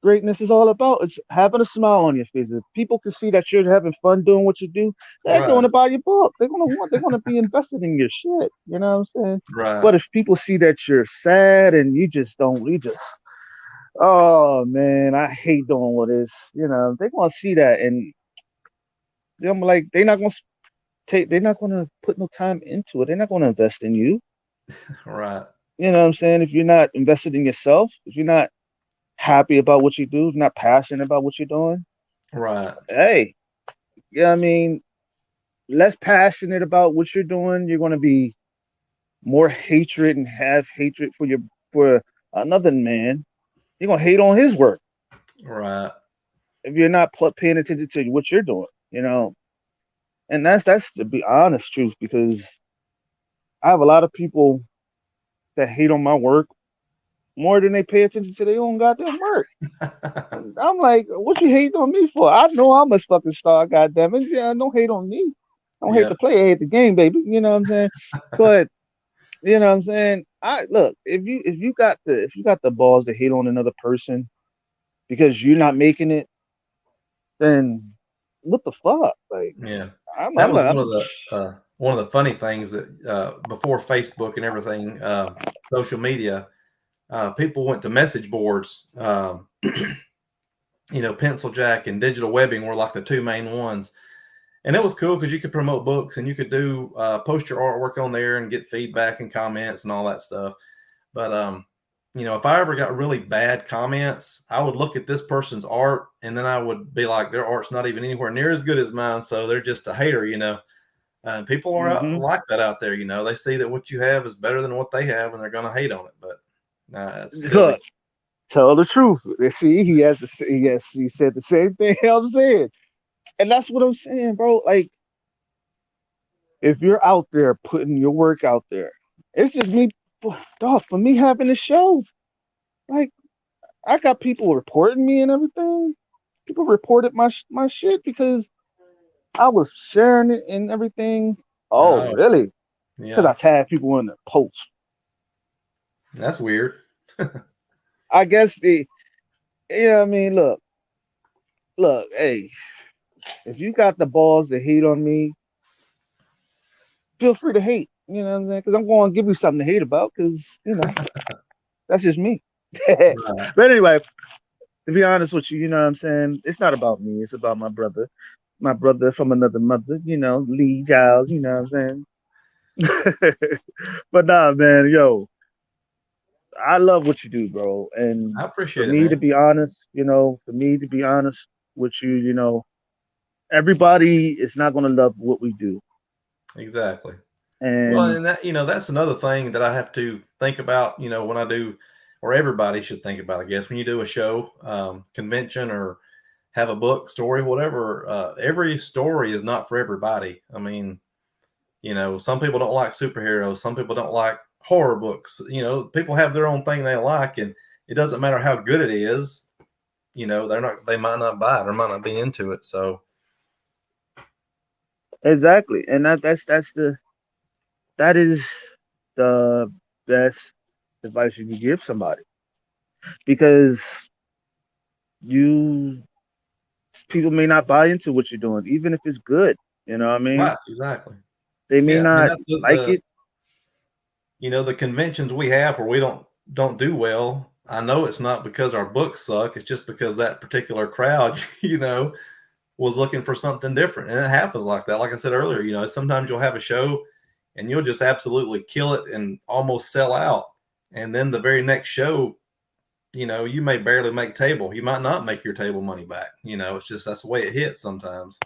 Speaker 1: greatness is all about. It's having a smile on your face. If people can see that you're having fun doing what you do, they're going
Speaker 2: right,
Speaker 1: to buy your book. They're gonna be invested in your shit. You know what I'm saying?
Speaker 2: right,
Speaker 1: But if people see that you're sad and you just oh man, I hate doing what is, they're gonna see that and I'm like, they're not gonna put no time into it. They're not gonna invest in you.
Speaker 2: right,
Speaker 1: You know what I'm saying? If you're not invested in yourself, if you're not happy about what you do, if you're not passionate about what you're doing,
Speaker 2: right,
Speaker 1: hey, yeah, I mean, less passionate about what you're doing, you're gonna be more hatred and have hatred for another man. You're gonna hate on his work
Speaker 2: right,
Speaker 1: if you're not paying attention to what you're doing. And that's to be honest truth because I have a lot of people that hate on my work more than they pay attention to their own goddamn work. And I'm like, what you hating on me for? I know I'm a fucking star, goddamn it. Yeah, don't hate on me. Don't hate
Speaker 2: yeah,
Speaker 1: the player, hate the game, baby. You know what I'm saying? But you know what I'm saying? I look, if you got the balls to hate on another person because you're not making it, then what the fuck? Like
Speaker 2: yeah.
Speaker 1: I'm
Speaker 2: That
Speaker 1: I'm
Speaker 2: was
Speaker 1: I'm
Speaker 2: one of the funny things that before Facebook and everything, social media, people went to message boards. Pencil Jack and digital webbing were like the two main ones, and it was cool because you could promote books and you could do post your artwork on there and get feedback and comments and all that stuff. But if I ever got really bad comments, I would look at this person's art and then I would be like, their art's not even anywhere near as good as mine, so they're just a hater. People are
Speaker 1: mm-hmm.
Speaker 2: like that out there. They see that what you have is better than what they have, and they're going to hate on it. But it's silly.
Speaker 1: Look, tell the truth. See, he said the same thing I'm saying. And that's what I'm saying, bro. Like, if you're out there putting your work out there, it's just me, dog. For me having a show, like, I got people reporting me and everything. People reported my shit because I was sharing it and everything. Oh,
Speaker 2: Oh,
Speaker 1: really? Because
Speaker 2: yeah,
Speaker 1: I tagged people in the post.
Speaker 2: that's weird.
Speaker 1: I guess I mean, look, hey, if you got the balls to hate on me, feel free to hate. You know what I'm saying? Because I'm going to give you something to hate about. Because that's just me. But
Speaker 2: Right.
Speaker 1: anyway, to be honest with you, you know what I'm saying? It's not about me. It's about my brother from another mother. Lee Giles. You know what I'm saying? But nah, man, yo, I love what you do, bro. And
Speaker 2: I
Speaker 1: for
Speaker 2: appreciate it,
Speaker 1: me to
Speaker 2: man.
Speaker 1: be honest, for me to be honest with you, everybody is not going to love what we do.
Speaker 2: Exactly. Well,
Speaker 1: And
Speaker 2: and that that's another thing that I have to think about. When I do, or everybody should think about, I guess, when you do a show, convention, or have a book story, whatever. Every story is not for everybody. I mean, some people don't like superheroes. Some people don't like horror books. People have their own thing they like, and it doesn't matter how good it is. They might not buy it or might not be into it. So
Speaker 1: exactly. And that is the best advice you can give somebody because you people may not buy into what you're doing, even if it's good. You know what I mean?
Speaker 2: right, exactly.
Speaker 1: They may
Speaker 2: Yeah, I mean
Speaker 1: not
Speaker 2: that's the
Speaker 1: like it.
Speaker 2: the conventions we have where we don't do well. I know it's not because our books suck. It's just because that particular crowd, was looking for something different, and it happens like that. Like I said earlier, sometimes you'll have a show and you'll just absolutely kill it and almost sell out, and then the very next show, you may barely make table. You might not make your table money back. It's just that's the way it hits sometimes.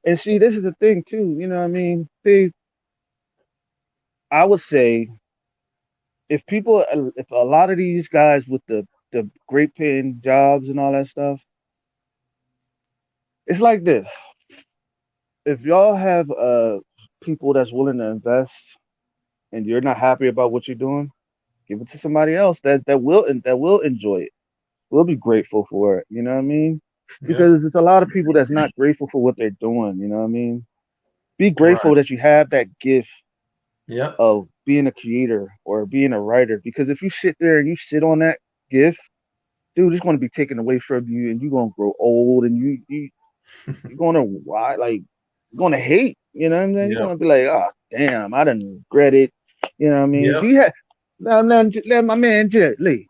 Speaker 1: And see, this is the thing too. You know what I mean? I would say if a lot of these guys with the great paying jobs and all that stuff, it's like this. If y'all have people that's willing to invest and you're not happy about what you're doing, give it to somebody else that will enjoy it. Will be grateful for it. You know what I mean?
Speaker 2: Yep.
Speaker 1: Because it's a lot of people that's not grateful for what they're doing. You know what I mean? Be
Speaker 2: Right.
Speaker 1: grateful that you have that gift
Speaker 2: Yep.
Speaker 1: of being a creator or being a writer. Because if you sit there and you sit on that gift, dude, it's going to be taken away from you, and you're going to grow old, and you're going to why like you're going to hate. You know what I'm saying? You're
Speaker 2: Yep.
Speaker 1: going to be like, oh damn, I didn't regret it. You know what I mean? Do
Speaker 2: Yep.
Speaker 1: you have now, my man Lee?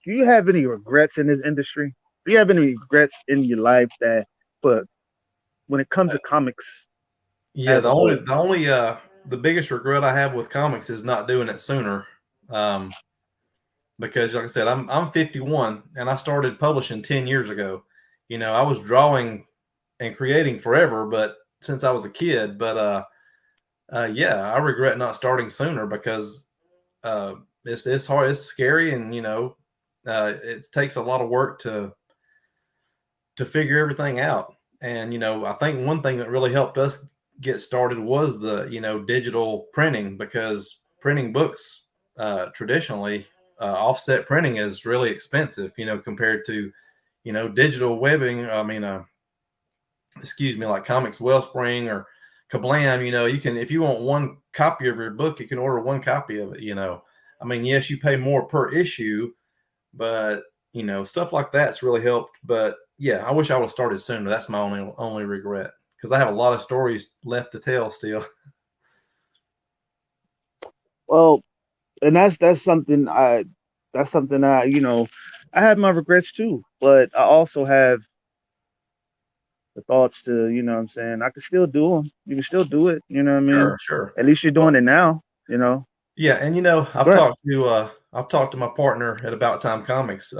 Speaker 1: Do you have any regrets in this industry? Do you have any regrets in your life that, but when it comes to comics
Speaker 2: Yeah.
Speaker 1: as
Speaker 2: The
Speaker 1: a
Speaker 2: only
Speaker 1: whole?
Speaker 2: the only the biggest regret I have with comics is not doing it sooner. Um, because like I said, I'm 51 and I started publishing 10 years ago. I was drawing and creating forever, but since I was a kid, but yeah, I regret not starting sooner because uh, it's hard, it's scary, and it takes a lot of work to figure everything out. And I think one thing that really helped us get started was the digital printing, because printing books traditionally, offset printing is really expensive, compared to digital webbing. I mean, excuse me, like Comics Wellspring or Kablam. You can, if you want one copy of your book, you can order one copy of it. I mean, yes, you pay more per issue, but stuff like that's really helped. But yeah, I wish I would have started sooner. That's my only regret, because I have a lot of stories left to tell still.
Speaker 1: Well, and that's something I I have my regrets too, but I also have the thoughts to what I'm saying, I can still do them. You can still do it. You know what I mean?
Speaker 2: Sure, sure.
Speaker 1: At least you're
Speaker 2: Well,
Speaker 1: doing it now. You know.
Speaker 2: yeah, and
Speaker 1: Go ahead.
Speaker 2: I've talked to my partner at About Time Comics,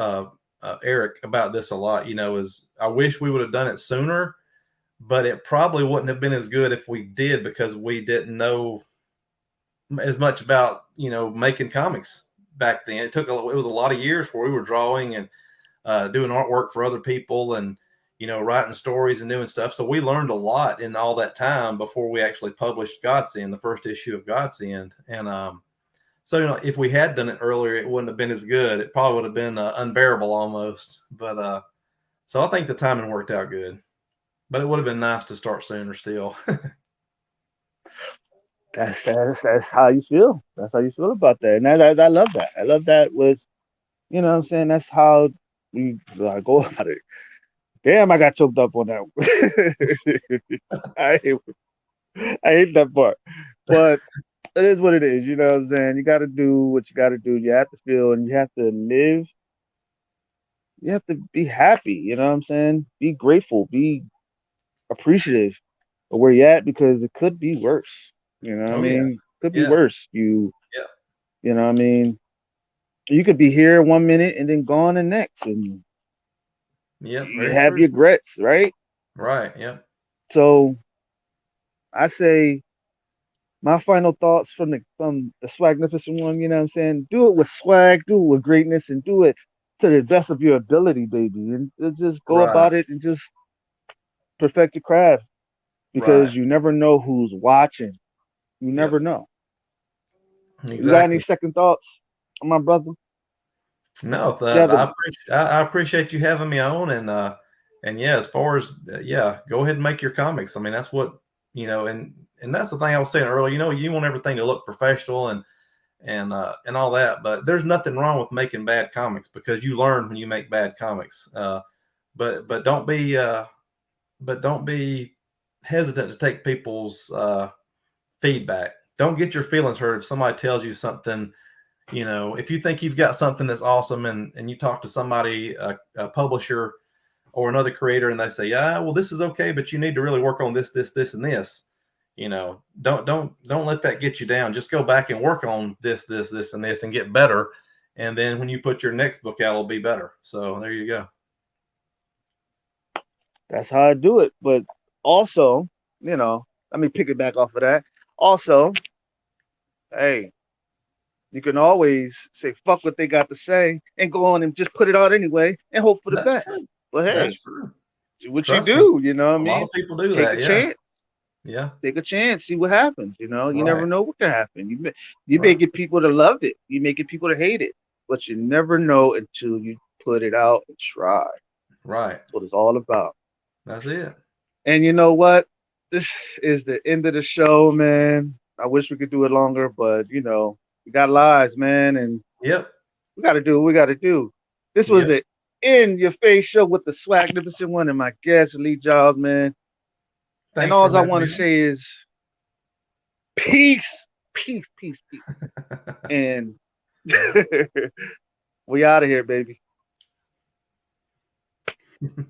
Speaker 2: Eric, about this a lot. Is I wish we would have done it sooner, but it probably wouldn't have been as good if we did, because we didn't know as much about making comics back then. It was a lot of years where we were drawing and doing artwork for other people, and writing stories and doing stuff. So we learned a lot in all that time before we actually published Godsend, the first issue of Godsend. And so if we had done it earlier, it wouldn't have been as good. It probably would have been unbearable almost. But so I think the timing worked out good. But it would have been nice to start sooner still.
Speaker 1: That's how you feel. That's how you feel about that, and I love that. I love that with what I'm saying. That's how we go about it. Damn, I got choked up on that one. I hate, I hate that part, but it is what it is. You know what I'm saying? You got to do what you got to do. You have to feel, and you have to live. You have to be happy. You know what I'm saying? Be grateful. Be appreciative of where you're at because it could be worse. You know what I
Speaker 2: Oh yeah,
Speaker 1: mean? Could be
Speaker 2: yeah,
Speaker 1: worse.
Speaker 2: yeah,
Speaker 1: You know what I mean? You could be here 1 minute and then gone the next, and
Speaker 2: yeah.
Speaker 1: you
Speaker 2: Very
Speaker 1: have
Speaker 2: true.
Speaker 1: regrets, right?
Speaker 2: Right. Yeah.
Speaker 1: So I say my final thoughts from the swagnificent one. You know what I'm saying? Do it with swag, do it with greatness, and do it to the best of your ability, baby, and just go
Speaker 2: Right.
Speaker 1: about it and just perfect your craft
Speaker 2: Right.
Speaker 1: because you never know who's watching. You never
Speaker 2: Yep.
Speaker 1: know. You got any
Speaker 2: Exactly.
Speaker 1: second thoughts, my brother?
Speaker 2: No,
Speaker 1: You have
Speaker 2: I
Speaker 1: any?
Speaker 2: appreciate I appreciate you having me on, and yeah, as far as yeah, go ahead and make your comics. I mean, that's what and that's the thing I was saying earlier. You know, you want everything to look professional and all that, but there's nothing wrong with making bad comics because you learn when you make bad comics. But don't be hesitant to take people's feedback. Don't get your feelings hurt if somebody tells you something. If you think you've got something that's awesome and you talk to somebody, a publisher or another creator, and they say, yeah, well, this is okay, but you need to really work on this, and this. Don't let that get you down. Just go back and work on this, and this, and get better. And then when you put your next book out, it'll be better. So there you go.
Speaker 1: That's how I do it. But also, let me pick it back off of that. Also, hey, you can always say fuck what they got to say and go on and just put it out anyway and hope for the
Speaker 2: That's
Speaker 1: best.
Speaker 2: true.
Speaker 1: But
Speaker 2: That's
Speaker 1: hey,
Speaker 2: true.
Speaker 1: do what you
Speaker 2: Trust me.
Speaker 1: do. You know what I
Speaker 2: A lot
Speaker 1: mean?
Speaker 2: of people do
Speaker 1: Take a
Speaker 2: that. Yeah.
Speaker 1: chance.
Speaker 2: Yeah.
Speaker 1: Take a chance. See what happens. You never
Speaker 2: Right.
Speaker 1: know what can happen. You may
Speaker 2: Right.
Speaker 1: get people to love it. You may get people to hate it, but you never know until you put it out and try.
Speaker 2: Right.
Speaker 1: That's what it's all about.
Speaker 2: That's it.
Speaker 1: And you know what? This is the end of the show, man. I wish we could do it longer, but we got lives, man, and
Speaker 2: Yep.
Speaker 1: we got to do what we got to do. This was
Speaker 2: Yep.
Speaker 1: the In Your Face show with the Swagnificent One and my guest, Lee Giles, man. And
Speaker 2: Thanks for
Speaker 1: all I
Speaker 2: having
Speaker 1: want
Speaker 2: me
Speaker 1: to say is peace, peace, peace, peace. And we out of here, baby.
Speaker 2: on.